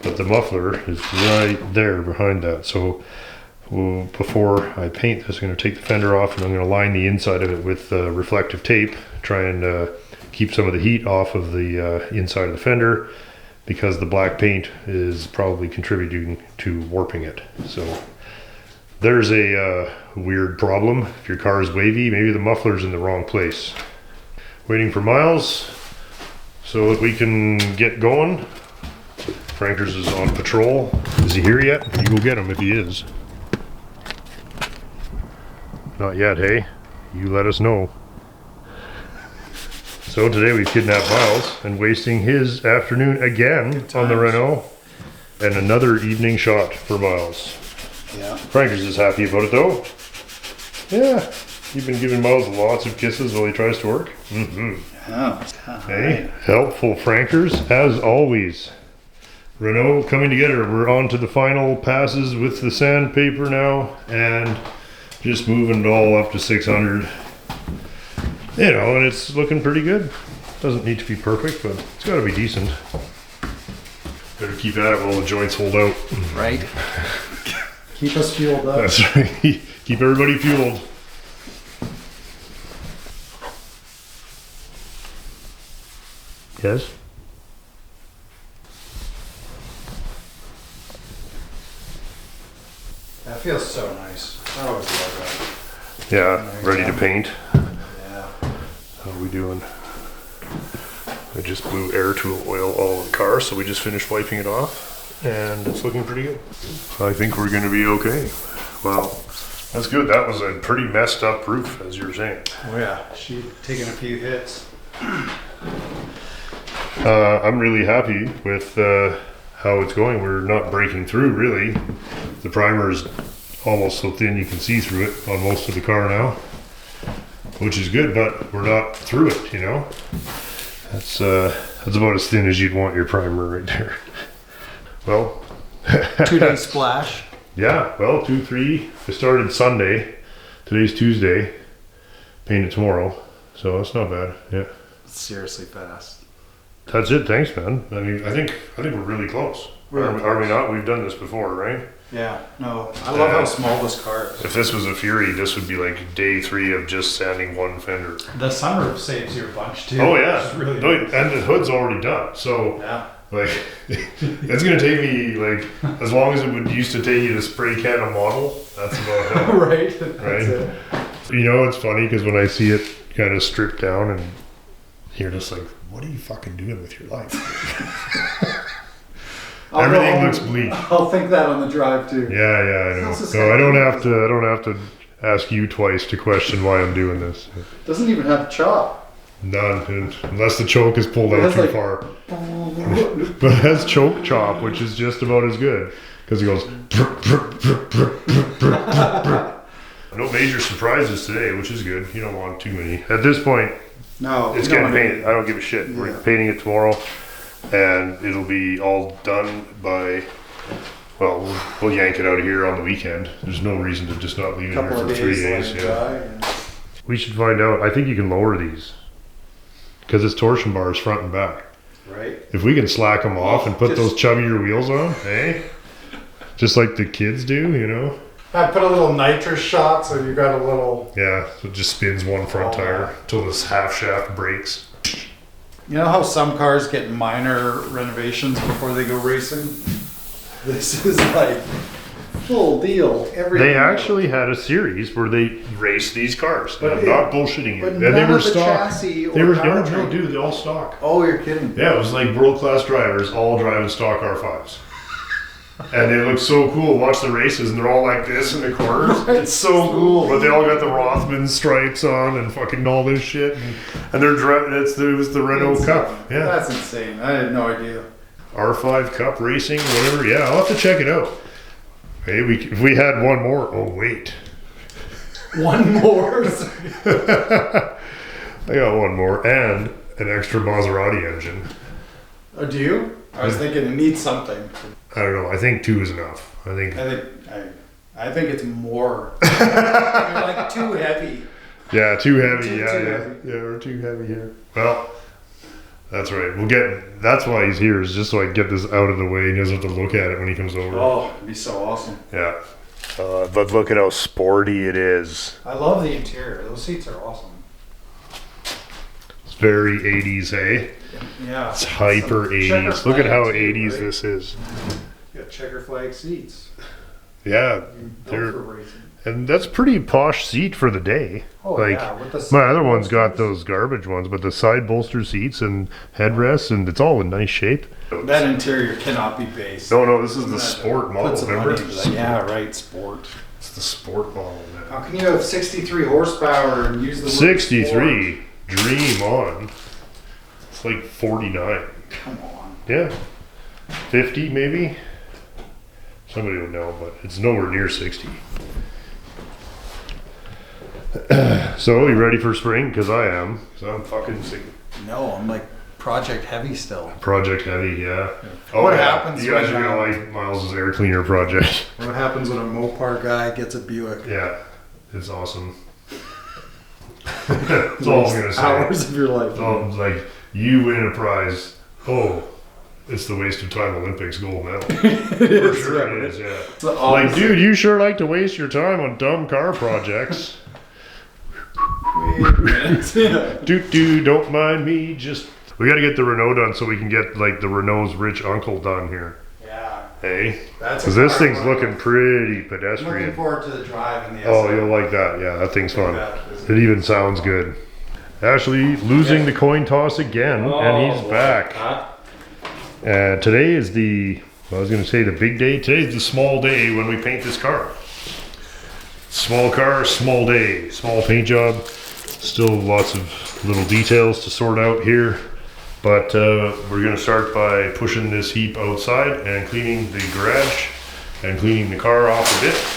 A: but the muffler is right there behind that. So before I paint this, I'm going to take the fender off and I'm going to line the inside of it with reflective tape, try and keep some of the heat off of the inside of the fender, because the black paint is probably contributing to warping it. So there's a weird problem. If your car is wavy, maybe the muffler's in the wrong place. Waiting for Miles so that we can get going. Frankers is on patrol. Is he here yet? You go get him if he is. Not yet, hey? You let us know. So today we've kidnapped Miles and wasting his afternoon again on the Renault. And another evening shot for Miles.
B: Yeah.
A: Frankers is happy about it though. Yeah. You've been giving Miles lots of kisses while he tries to work. Mm-hmm.
B: Oh,
A: Hey, helpful Frankers, as always. Renault coming together. We're on to the final passes with the sandpaper now, and just moving it all up to 600. You know, and it's looking pretty good. Doesn't need to be perfect, but it's got to be decent. Better keep at it while the joints hold out.
B: right. Keep us fueled up.
A: That's right. Keep everybody fueled. Yes?
B: That feels so nice. I always love
A: Yeah, ready to paint. How are we doing? I just blew air tool oil all over the car, so we just finished wiping it off, and it's looking pretty good. I think we're gonna be okay. Wow, that's good. That was a pretty messed up roof, as you were saying.
B: Oh yeah, she'd taken a few hits.
A: I'm really happy with how it's going. We're not breaking through, really. The primer is almost so thin you can see through it on most of the car now, which is good, but we're not through it, you know? That's about as thin as you'd want your primer right there. Well,
B: 2-day splash.
A: yeah, well, 2-3. I started Sunday. Today's Tuesday. Painted tomorrow, so that's not bad. Yeah.
B: Seriously fast.
A: That's it. Thanks, man. I mean, I think we're really close. Are we not? We've done this before, right?
B: Yeah, no, I love how small this car is.
A: If this was a Fury, this would be like day 3 of just sanding one fender.
B: The sunroof saves you a bunch too.
A: Oh yeah,
B: which is really
A: no,
B: nice.
A: and the hood's already done. So
B: Yeah.
A: like, it's gonna take me like as long as it would used to take you to spray can a model. That's about it.
B: Right. That's
A: Right.
B: it.
A: You know, it's funny because when I see it kind of stripped down, and you're just like, what are you fucking doing with your life? Everything looks bleak.
B: I'll think that on the drive too.
A: Yeah, I know.
B: This is
A: No, I don't have to ask you twice to question why I'm doing this.
B: Doesn't even have a chop.
A: None, unless the choke is pulled
B: It
A: out
B: has,
A: too
B: like-
A: far. But it has choke chop, which is just about as good because it goes. No major surprises today, which is good. You don't want too many. At this point,
B: No,
A: it's
B: you don't
A: getting
B: want
A: painted. I don't give a shit. We're
B: Yeah.
A: painting it tomorrow, and it'll be all done by. Well, we'll yank it out of here on the weekend. There's no reason to just not leave it
B: a
A: here
B: couple
A: for
B: of
A: 3
B: days.
A: days.
B: let it
A: Yeah.
B: dry and-
A: We should find out. I think you can lower these because it's torsion bars front and back.
B: Right.
A: If we can slack them off and put
B: Just-
A: those chubbier wheels on, hey, just like the kids do, you know?
B: I put a little nitrous shot, so you got a little.
A: Yeah, so it just spins one front
B: Oh,
A: tire till this half shaft breaks.
B: You know how some cars get minor renovations before they go racing? This is like full deal. Everything.
A: They actually had a series where they raced these cars.
B: But
A: I'm
B: it-
A: not bullshitting you.
B: but
A: And they
B: none
A: were
B: of the
A: stock.
B: chassis or
A: They were
B: powertrain.
A: dude, they all stock.
B: Oh, you're kidding.
A: Yeah, it was like world-class drivers all driving stock R5s. And they look so cool. Watch the races, and they're all like this in the corners. It's so cool. But they all got the Rothman stripes on and fucking all this shit. And they're driving. It was the Renault Cup. Yeah,
B: That's insane. I had no idea.
A: R5 Cup racing, whatever. Yeah, I'll have to check it out. Hey, if we had one more. Oh wait,
B: One more.
A: I got one more and an extra Maserati engine.
B: Oh, do you? I was thinking it needs something.
A: I don't know. I think 2 is enough. I think.
B: I think it's more. You're like too heavy.
A: Yeah, too heavy.
B: Too
A: Yeah,
B: heavy.
A: we're too heavy here. Well, that's right. That's why he's here, is just so I can get this out of the way. He doesn't have to look at it when he comes over.
B: Oh, it'd be so awesome.
A: Yeah. But look at how sporty it is.
B: I love the interior. Those seats are awesome.
A: It's very 80s, hey?
B: Yeah.
A: It's hyper
B: Some checker
A: 80s. Look at how
B: flag too,
A: 80s
B: right?
A: this is.
B: You got checker flag seats.
A: Yeah.
B: Built
A: They're,
B: for racing.
A: and that's pretty posh seat for the day.
B: Oh,
A: like,
B: yeah. With the
A: my
B: side
A: other one's got
B: bolsters.
A: those garbage ones, but the side bolster seats and headrests, and it's all in nice shape.
B: That interior cannot be based.
A: No, this is the
B: Put
A: sport model,
B: some
A: remember?
B: money into that. Yeah, right. Sport.
A: It's the sport model, man.
B: How can you have 63 horsepower and use the word
A: 63. Dream on. It's like 49.
B: sport? Come on.
A: Yeah. 50 maybe? Somebody would know, but it's nowhere near 60. So, you ready for spring? Because I am. So I'm fucking sick.
B: No, I'm like project heavy still.
A: Project heavy, yeah. Oh,
B: What
A: yeah.
B: happens
A: You guys
B: when,
A: are going to like Miles' air cleaner project.
B: What happens when a Mopar guy gets a Buick?
A: Yeah. It's awesome. That's all I'm going to say.
B: Hours of your life.
A: It's like, you win a prize. Oh, it's the waste of time Olympics gold medal. For sure it is, yeah.
B: It's the
A: Like,
B: opposite.
A: dude, you sure like to waste your time on dumb car projects.
B: Wait a minute.
A: Doot, don't mind me. We got to get the Renault done so we can get like the Renault's rich uncle done here.
B: Yeah.
A: Hey,
B: That's
A: because
B: a
A: this
B: car
A: thing's
B: model.
A: looking pretty
B: Looking
A: pedestrian.
B: forward to the drive and the
A: Oh,
B: SL.
A: you'll like that. Yeah, that thing's fun.
B: Yeah,
A: It even sounds good. Ashley losing the coin toss again, and he's back. Today is the, I was going to say the big day. Today's the small day when we paint this car. Small car, small day, small paint job. Still lots of little details to sort out here. But we're going to start by pushing this heap outside and cleaning the garage and cleaning the car off a bit.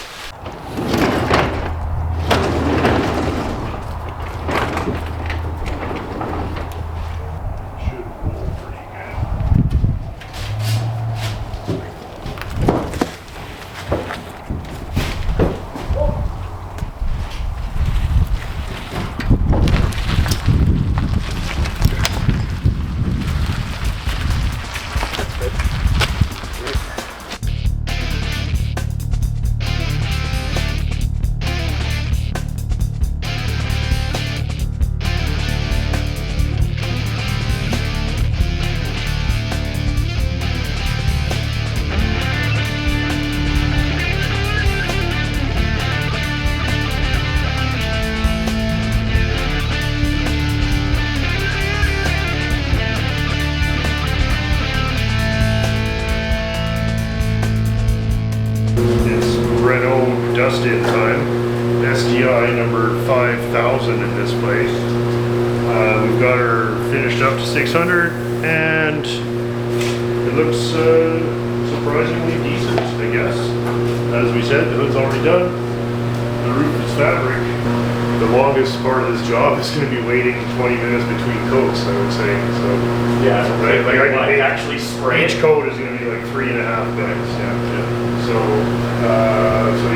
A: Renault dust-in time, STI number 5000 in this place. We've got her finished up to 600 and it looks surprisingly decent, I guess. As we said, the hood's already done, the roof is fabric. The longest part of this job is going to be waiting 20 minutes between coats, I would say. So
C: Yeah,
A: right, like I can make,
C: actually spray
A: each coat is going to be like 3.5 minutes. So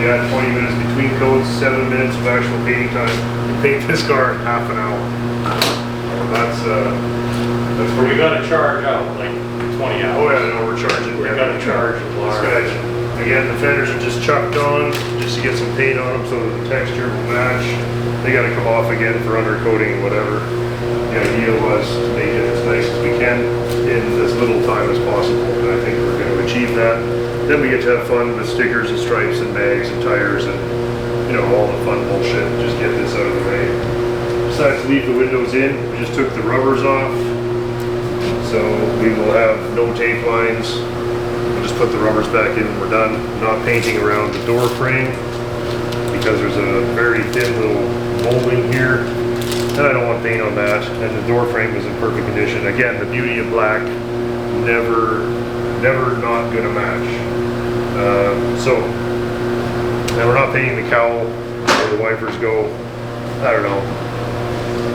A: yeah, 20 minutes between coats, 7 minutes of actual painting time. You paint this car in half an hour. That's
C: We gotta charge out like 20 hours.
A: oh yeah, no, we're charging.
C: We gotta charge a lot.
A: This guy, again, the fenders are just chucked on just to get some paint on them so that the texture will match. They gotta come off again for undercoating and whatever. The idea was to make it as nice as we can in as little time as possible, and I think we're going to achieve that. Then we get to have fun with stickers and stripes and bags and tires and, you know, all the fun bullshit. Just get this out of the way. Decided to leave the windows in. We just took the rubbers off. So we will have no tape lines. We'll just put the rubbers back in when we're done. Not painting around the door frame because there's a very thin little molding here. And I don't want paint on that. And the door frame is in perfect condition. Again, the beauty of black, never not gonna match. And we're not painting the cowl where the wipers go. I don't know.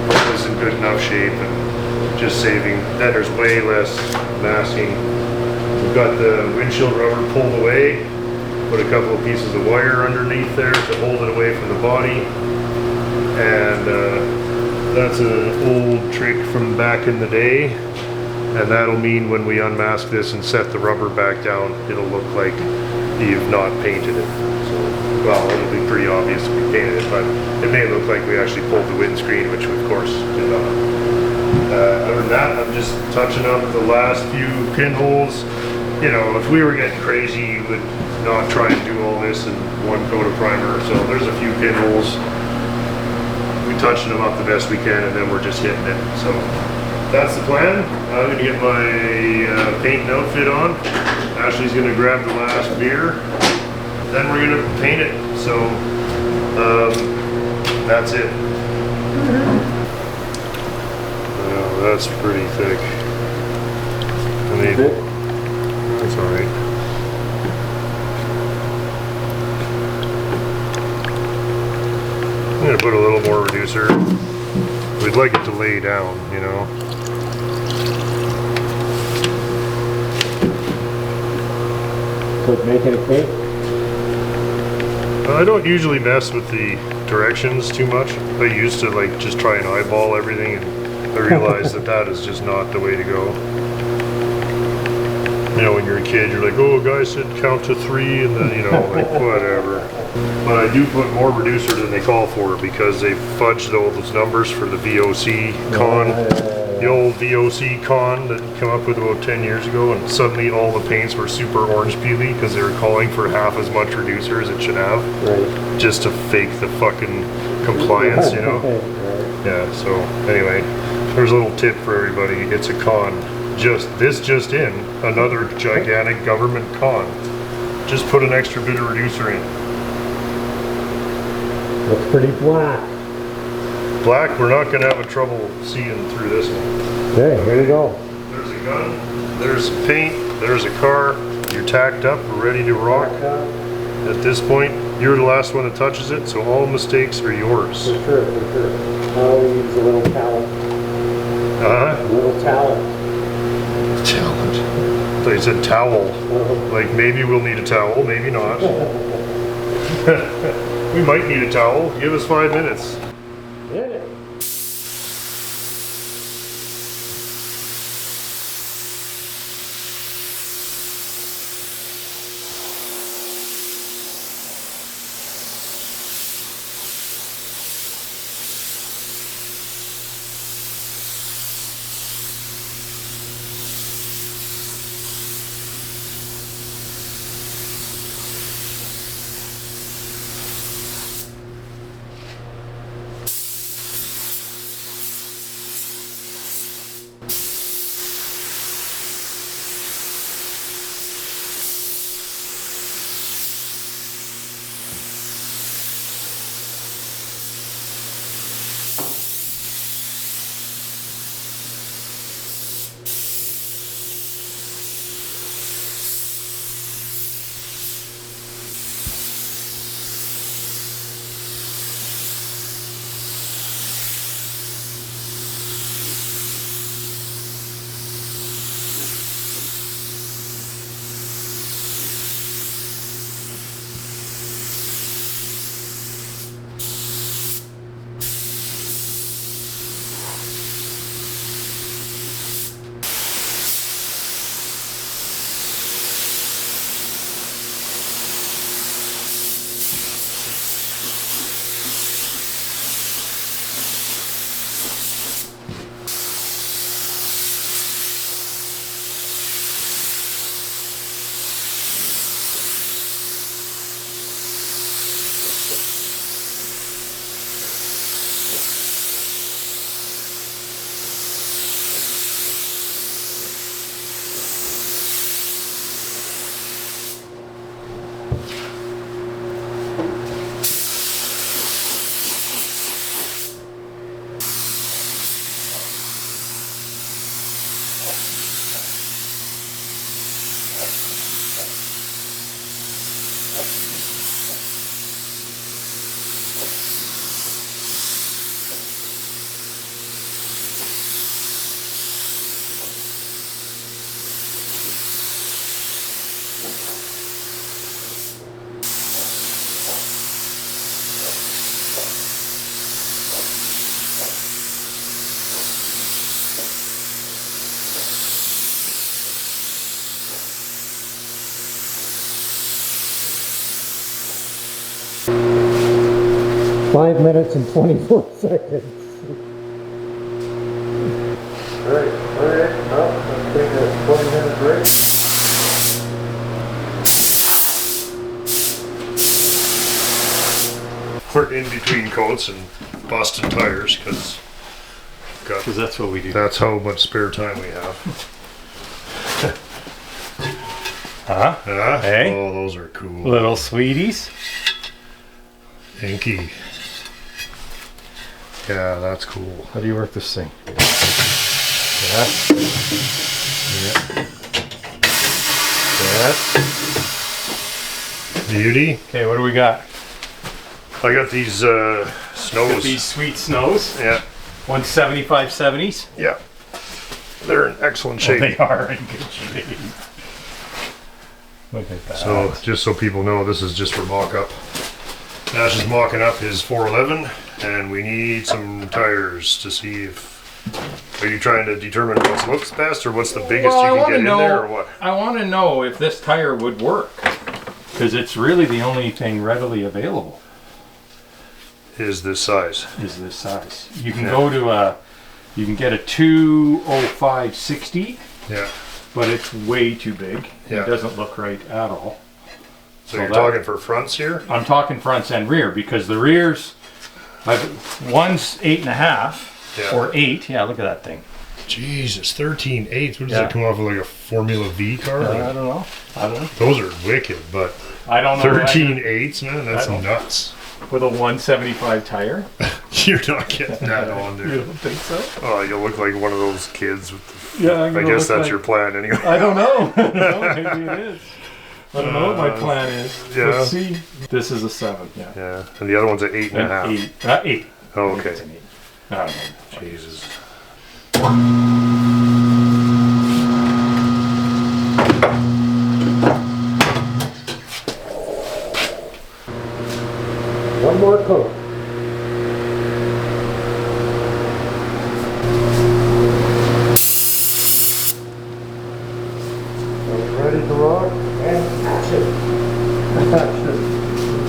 A: It was in good enough shape and just saving. Then there's way less masking. We've got the windshield rubber pulled away. Put a couple of pieces of wire underneath there to hold it away from the body. And that's an old trick from back in the day. And that'll mean when we unmask this and set the rubber back down, it'll look like you've not painted it. So, well, it'll be pretty obvious if we painted it, but it may look like we actually pulled the windscreen, which we of course did not. Other than that, I'm just touching up the last few pinholes. You know, if we were getting crazy, we would not try and do all this in one coat of primer. So there's a few pinholes. We're touching them up the best we can, and then we're just hitting it. So that's the plan. I'm gonna get my paint and outfit on. Ashley's gonna grab the last beer. Then we're gonna paint it. So that's it. Oh, that's pretty thick. I mean, that's all right. I'm gonna put a little more reducer. We'd like it to lay down, you know.
D: Could make it a cake.
A: I don't usually mess with the directions too much. I used to like just try and eyeball everything, and I realized that is just not the way to go. You know, when you're a kid, you're like, oh, a guy said count to 3, and then, you know, like, whatever. But I do put more reducer than they call for because they fudged all those numbers for the VOC con. The old VOC con that came up with about 10 years ago, and suddenly all the paints were super orange peely because they were calling for half as much reducer as it should have.
D: Right.
A: Just to fake the fucking compliance, you know? Yeah, so anyway, there's a little tip for everybody. It's a con. Just in, another gigantic government con. Just put an extra bit of reducer in.
D: Looks pretty black.
A: Black, we're not gonna have a trouble seeing through this one.
D: Okay, here we go.
A: There's a gun, there's paint, there's a car. You're tacked up, we're ready to rock. At this point, you're the last one that touches it, so all mistakes are yours.
D: For sure, for sure. Now we use a little talent.
A: Uh-huh.
D: A little talent.
A: Talent. I thought you said towel. Like maybe we'll need a towel, maybe not. We might need a towel. Give us 5 minutes.
D: Yeah. 5 minutes and 24 seconds.
A: Alright, well, let's take a 20-minute break. We're in between coats and busting tires because
D: that's what we do.
A: that's how much spare time we have.
D: Hey?
A: Oh, those are cool.
D: Little sweeties.
A: Inky. Yeah, that's cool.
D: How do you work this thing?
A: Beauty.
D: Okay, what do we got?
A: I got these snows.
D: These sweet snows.
A: Yeah,
D: 175/70s.
A: yeah. They're in excellent shape.
D: They are in good shape. Look at that.
A: So, just so people know, this is just for mock-up. Nash is mocking up his 411, and we need some tires to see if... Are you trying to determine what looks best, or what's the biggest you can get in there, or what?
D: I want to know if this tire would work, because it's really the only thing readily available.
A: Is this size.
D: Is this size? You can go to a, you can get a 205/60,
A: Yeah.
D: but it's way too big.
A: Yeah.
D: It doesn't look right at all.
A: So you're talking for fronts here?
D: I'm talking fronts and rear, because the rears, One's 8.5
A: Yeah.
D: or 8. Yeah, look at that thing.
A: Jesus, 13.8. What does
D: Yeah.
A: that come off of, like a Formula V car?
D: I don't know.
A: Those are wicked, but
D: I don't know.
A: 13.8s, man, that's
D: I don't-
A: nuts.
D: With a 175 tire.
A: You're not getting that on
D: You
A: there.
D: don't think so?
A: Oh, you look like one of those kids with the,
D: Yeah,
A: I guess that's your plan anyway.
D: I don't know. Maybe it is. I don't know what my plan is.
A: yeah.
D: Let's see. This is a 7. Yeah.
A: Yeah, and the other one's at 8.5.
D: 8. 8.
A: Oh, okay.
D: It's an 8. I don't know.
A: Jesus.
H: One more coat.
A: Ready to rock?
H: And action. Action.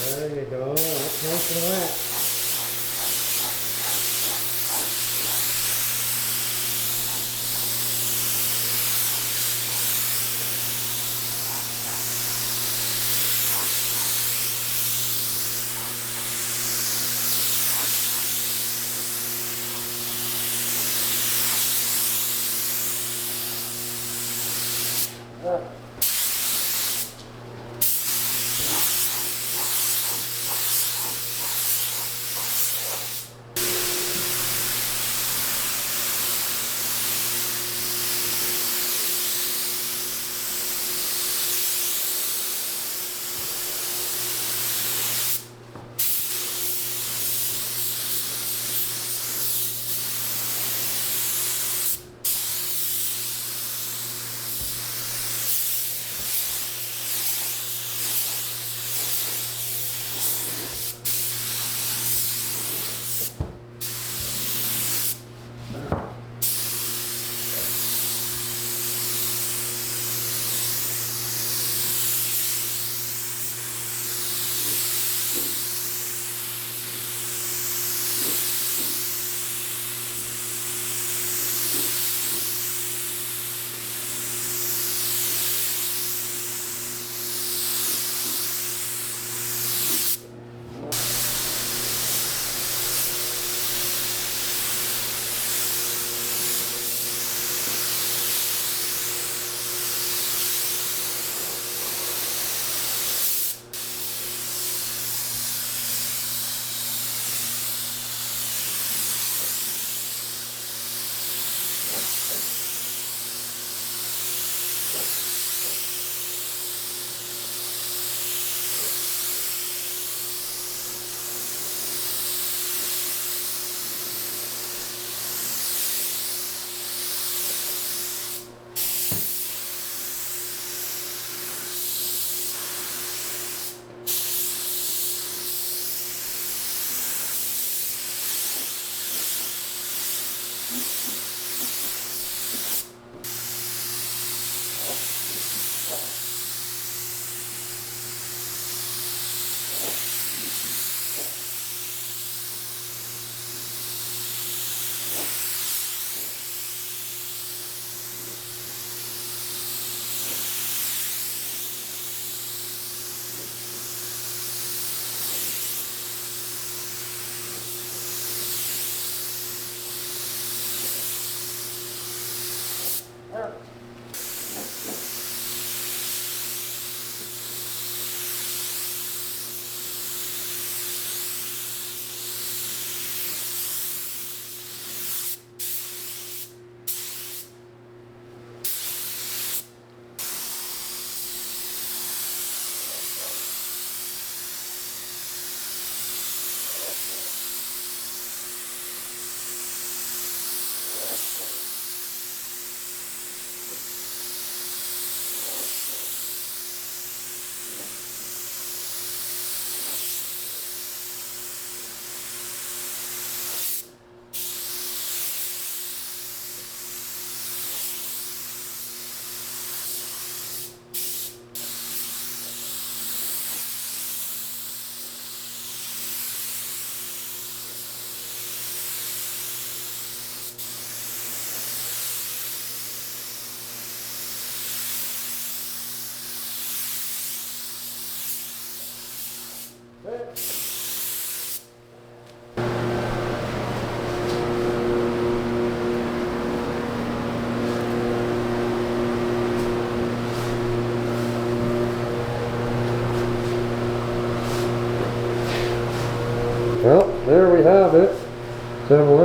H: There you go. That's nice and wet.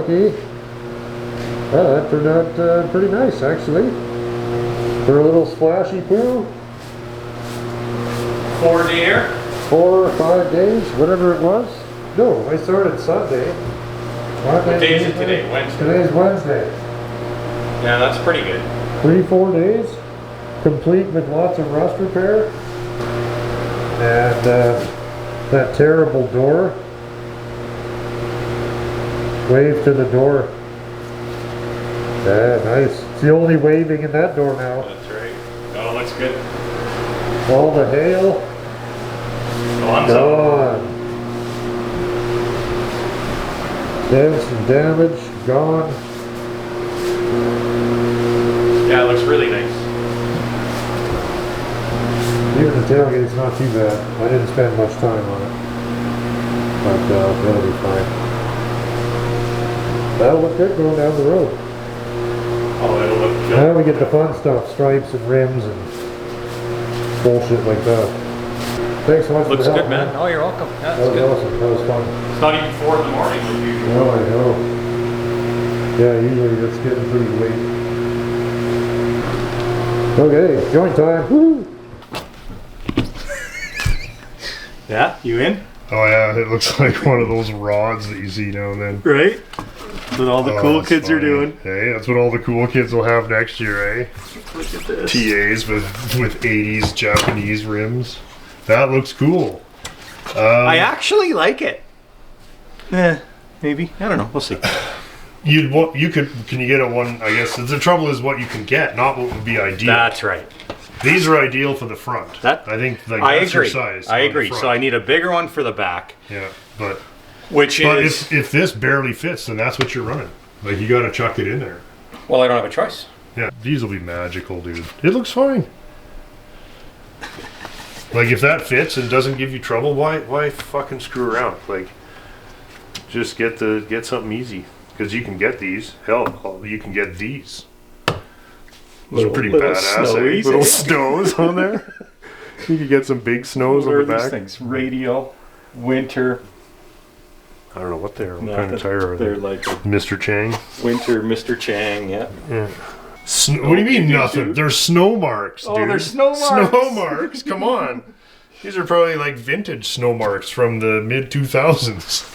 A: lucky. Well, that turned out pretty nice, actually. For a little splashy poo.
C: 4 deer.
A: 4 or 5 days, whatever it was. No, I started Sunday.
C: What day is it today? Wednesday.
A: Today's Wednesday.
C: Yeah, that's pretty good.
A: 3-4 days, complete with lots of rust repair. And that terrible door. Wave to the door. Yeah, nice. It's the only waving in that door now.
C: That's right. Oh, looks good.
A: All the hail. Gone. Dents and damage, gone.
C: Yeah, it looks really nice.
A: Even the tailgate's not too bad. I didn't spend much time on it. But that'll be fine. That'll look good going down the road.
C: Oh, it'll look good.
A: Now we get the fun stuff, stripes and rims and bullshit like that. Thanks so much
C: Looks
A: for the help,
C: good, man. Oh, you're welcome. Yeah,
A: That
C: that's
A: was
C: good.
A: awesome. That was fun.
C: It's not even 4 in the morning as usual.
A: Oh, I know. Yeah, usually that's getting pretty late. Okay, joint time. Woo!
D: Yeah, you in?
A: Oh yeah, it looks like one of those rods that you see now and then.
D: Right? That's what all the
A: Oh,
D: cool
A: that's
D: kids are
A: funny.
D: doing.
A: Hey, that's what all the cool kids will have next year, eh?
D: Look at this.
A: TAs with 80s Japanese rims. That looks cool.
D: I actually like it. Maybe. I don't know. We'll see.
A: Can you get a one? I guess the trouble is what you can get, not what would be ideal.
D: That's right.
A: These are ideal for the front.
D: That
A: I think like
D: I
A: that's
D: agree.
A: your size.
D: I
A: on the
D: agree.
A: front.
D: So I need a bigger one for the back,
A: Yeah, but
D: which is
A: if this barely fits, then that's what you're running. Like you got to chuck it in there.
D: well, I don't have a choice.
A: Yeah, these will be magical, dude. It looks fine. Like if that fits and doesn't give you trouble, why fucking screw around? Like just get something easy because you can get these. Hell, you can get these. Those are pretty
D: little
A: badass.
D: snowies,
A: Little
D: eh?
A: snows on there. You could get some big snows
D: What
A: on
D: are
A: the
D: these
A: back.
D: things? Radial, winter.
A: I don't know what they are. What
D: No,
A: kind of tire are
D: they're
A: they?
D: like a
A: Mr. Chang.
D: winter Mr. Chang. Yeah.
A: What do you mean nothing? They're snow marks, dude.
D: Oh, they're snow marks.
A: Snow marks. Come on. These are probably like vintage snow marks from the mid 2000s.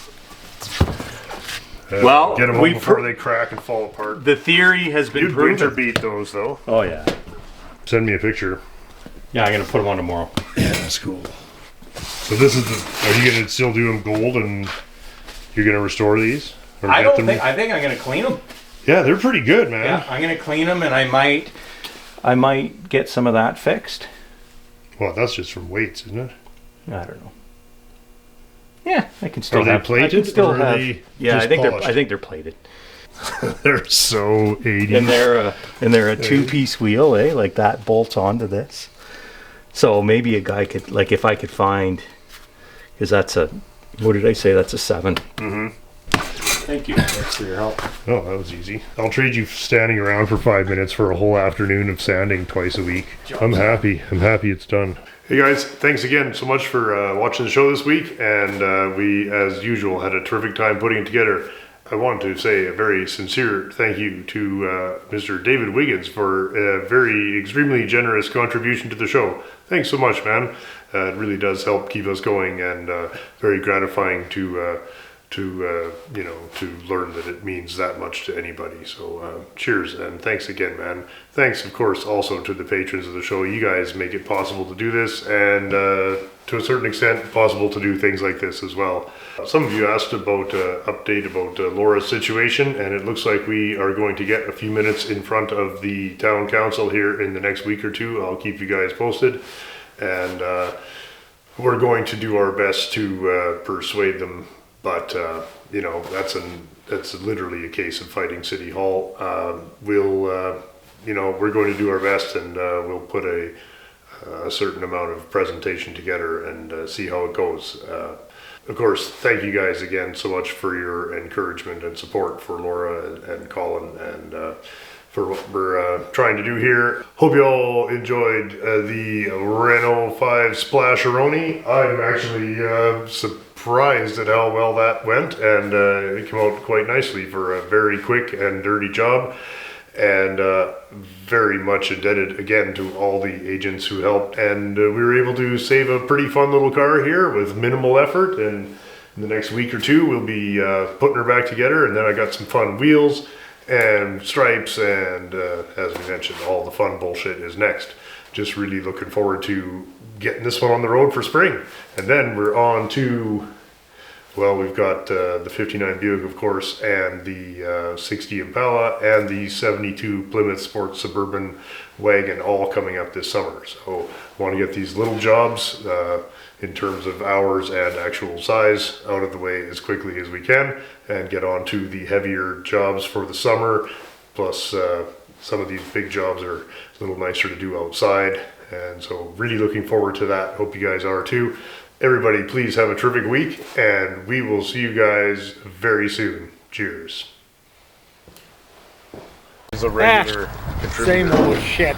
D: Well,
A: get them
D: we
A: home before
D: pr-
A: they crack and fall apart.
D: The theory has been
A: You'd winter
D: proven.
A: beat those though.
D: Oh yeah.
A: Send me a picture.
D: Yeah, I'm gonna put them on tomorrow.
A: Yeah, that's cool. So this is the. Are you gonna still do them gold and you're gonna restore these? Or
D: I
A: get
D: don't
A: them?
D: think. I think I'm gonna clean them.
A: Yeah, they're pretty good, man.
D: Yeah, I'm gonna clean them, and I might get some of that fixed.
A: Well, that's just from weights, isn't it?
D: I don't know. Yeah, I can still
A: Are they
D: have. I
A: plated,
D: can still
A: or are
D: have.
A: they
D: Yeah,
A: just
D: I think
A: polished?
D: they're plated.
A: They're so 80s.
D: And they're a two-piece wheel, eh? Like that bolts onto this. So maybe a guy could, like, if I could find, because that's a, what did I say? That's a 7.
A: Mm-hmm.
D: Thank you. Thanks for your help.
A: Oh, that was easy. I'll trade you standing around for 5 minutes for a whole afternoon of sanding twice a week. I'm happy. I'm happy it's done. Hey guys, thanks again so much for watching the show this week. And we, as usual, had a terrific time putting it together. I want to say a very sincere thank you to Mr. David Wiggins for a very extremely generous contribution to the show. Thanks so much, man. It really does help keep us going, and very gratifying to learn that it means that much to anybody. So cheers and thanks again, man. Thanks, of course, also to the patrons of the show. You guys make it possible to do this, and to a certain extent, possible to do things like this as well. Some of you asked about update about Laura's situation, and it looks like we are going to get a few minutes in front of the town council here in the next week or two. I'll keep you guys posted, and we're going to do our best to persuade them. But that's literally a case of fighting City Hall. We're going to do our best, and we'll put a certain amount of presentation together and see how it goes. Of course, thank you guys again so much for your encouragement and support for Laura and Colin, and for what we're trying to do here. Hope you all enjoyed the Renault 5 Splash-a-Thon. I'm actually surprised at how well that went, and it came out quite nicely for a very quick and dirty job. And very much indebted again to all the agents who helped, and we were able to save a pretty fun little car here with minimal effort. And in the next week or two we'll be putting her back together, and then I got some fun wheels and stripes, and as we mentioned, all the fun bullshit is next. Just really looking forward to getting this one on the road for spring. And then we're on to, well, we've got the 59 Buick, of course, and the 60 Impala, and the 72 Plymouth Sport Suburban wagon, all coming up this summer. So I want to get these little jobs in terms of hours and actual size out of the way as quickly as we can, and get on to the heavier jobs for the summer. Plus, some of these big jobs are a little nicer to do outside, and so really looking forward to that. Hope you guys are too. Everybody, please have a terrific week, and we will see you guys very soon. Cheers. Is a regular contributor.
F: Same old shit.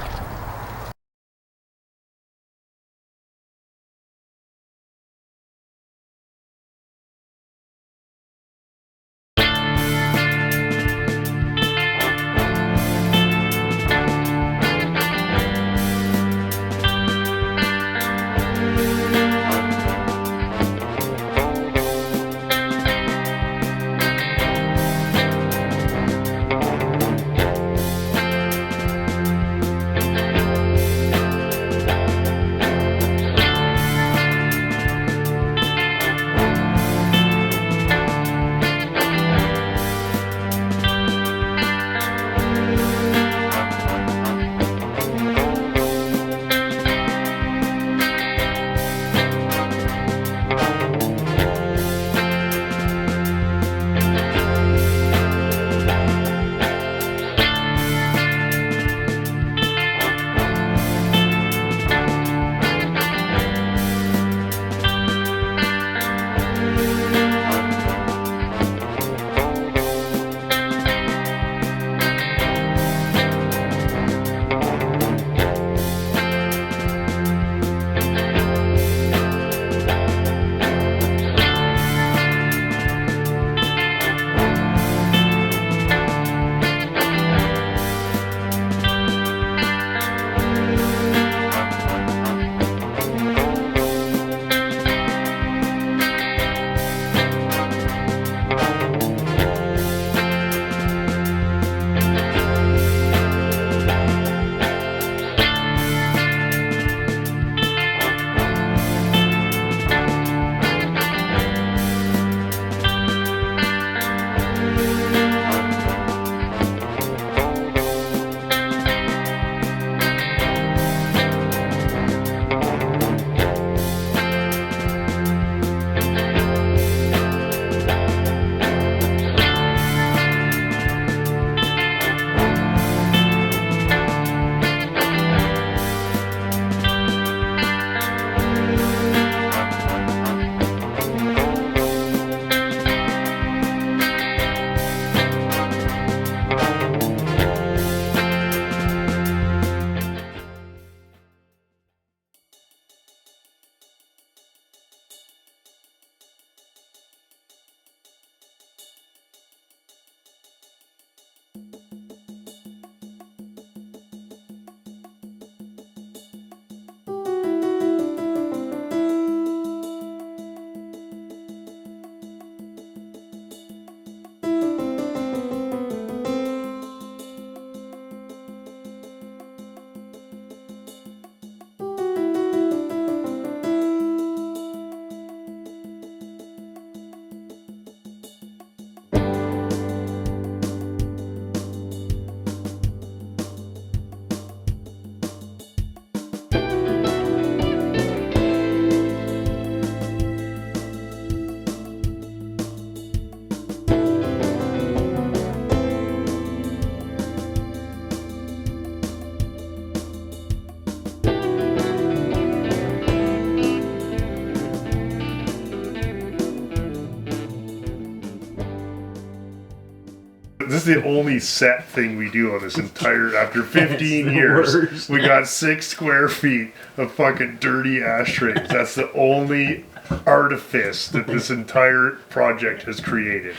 A: is the only set thing we do on this entire. After 15 years, we got 6 square feet of fucking dirty ashtrays. That's the only artifice that this entire project has created.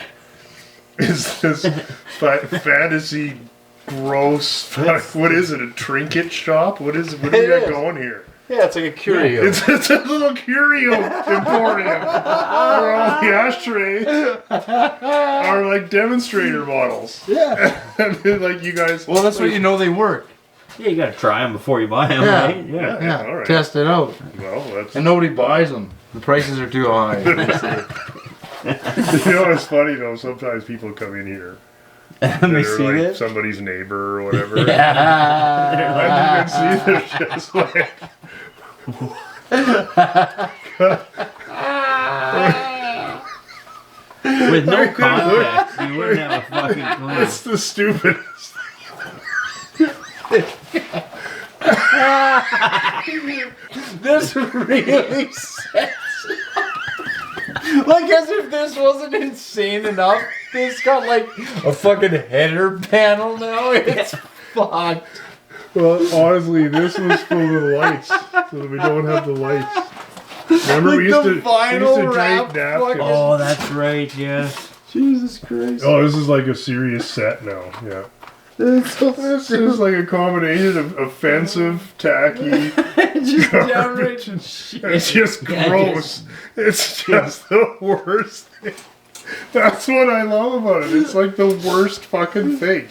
A: Is this fantasy, gross? What is it? A trinket shop? What do we got going here?
B: Yeah, it's like a curio.
A: It's a little curio emporium where all the ashtrays are like demonstrator models.
B: Yeah.
A: And then, like, you guys.
B: Well, that's what you know they work.
F: Yeah, you gotta try them before you buy them,
B: Yeah.
F: right? Yeah.
B: Yeah,
A: all right.
B: test it out.
A: Well, that's.
B: And nobody buys them. The prices are too high.
A: You know, it's funny though. Sometimes people come in here.
F: Let me
A: They're
F: see
A: like
F: this.
A: somebody's neighbor or whatever.
F: Yeah.
A: And you can see they're just like.
F: With no context, you wouldn't have a fucking clue.
A: It's the stupidest.
B: This really sense. Like as if this wasn't insane enough. This got like a fucking header panel now. It's fucked.
A: Well, honestly, this was for the lights, so that we don't have the lights. Remember,
B: Like
A: we used
B: the
A: to
B: vinyl
A: drape
B: wrap
A: napkins.
F: Oh, that's right, yes.
B: Jesus Christ.
A: Oh, this is like a serious set now. Yeah,
B: It's so
A: this is like a combination of offensive, tacky,
B: just
A: garbage.
B: downright shit.
A: It's just
F: Yeah,
A: gross. It's just the worst thing. That's what I love about it. It's like the worst fucking thing.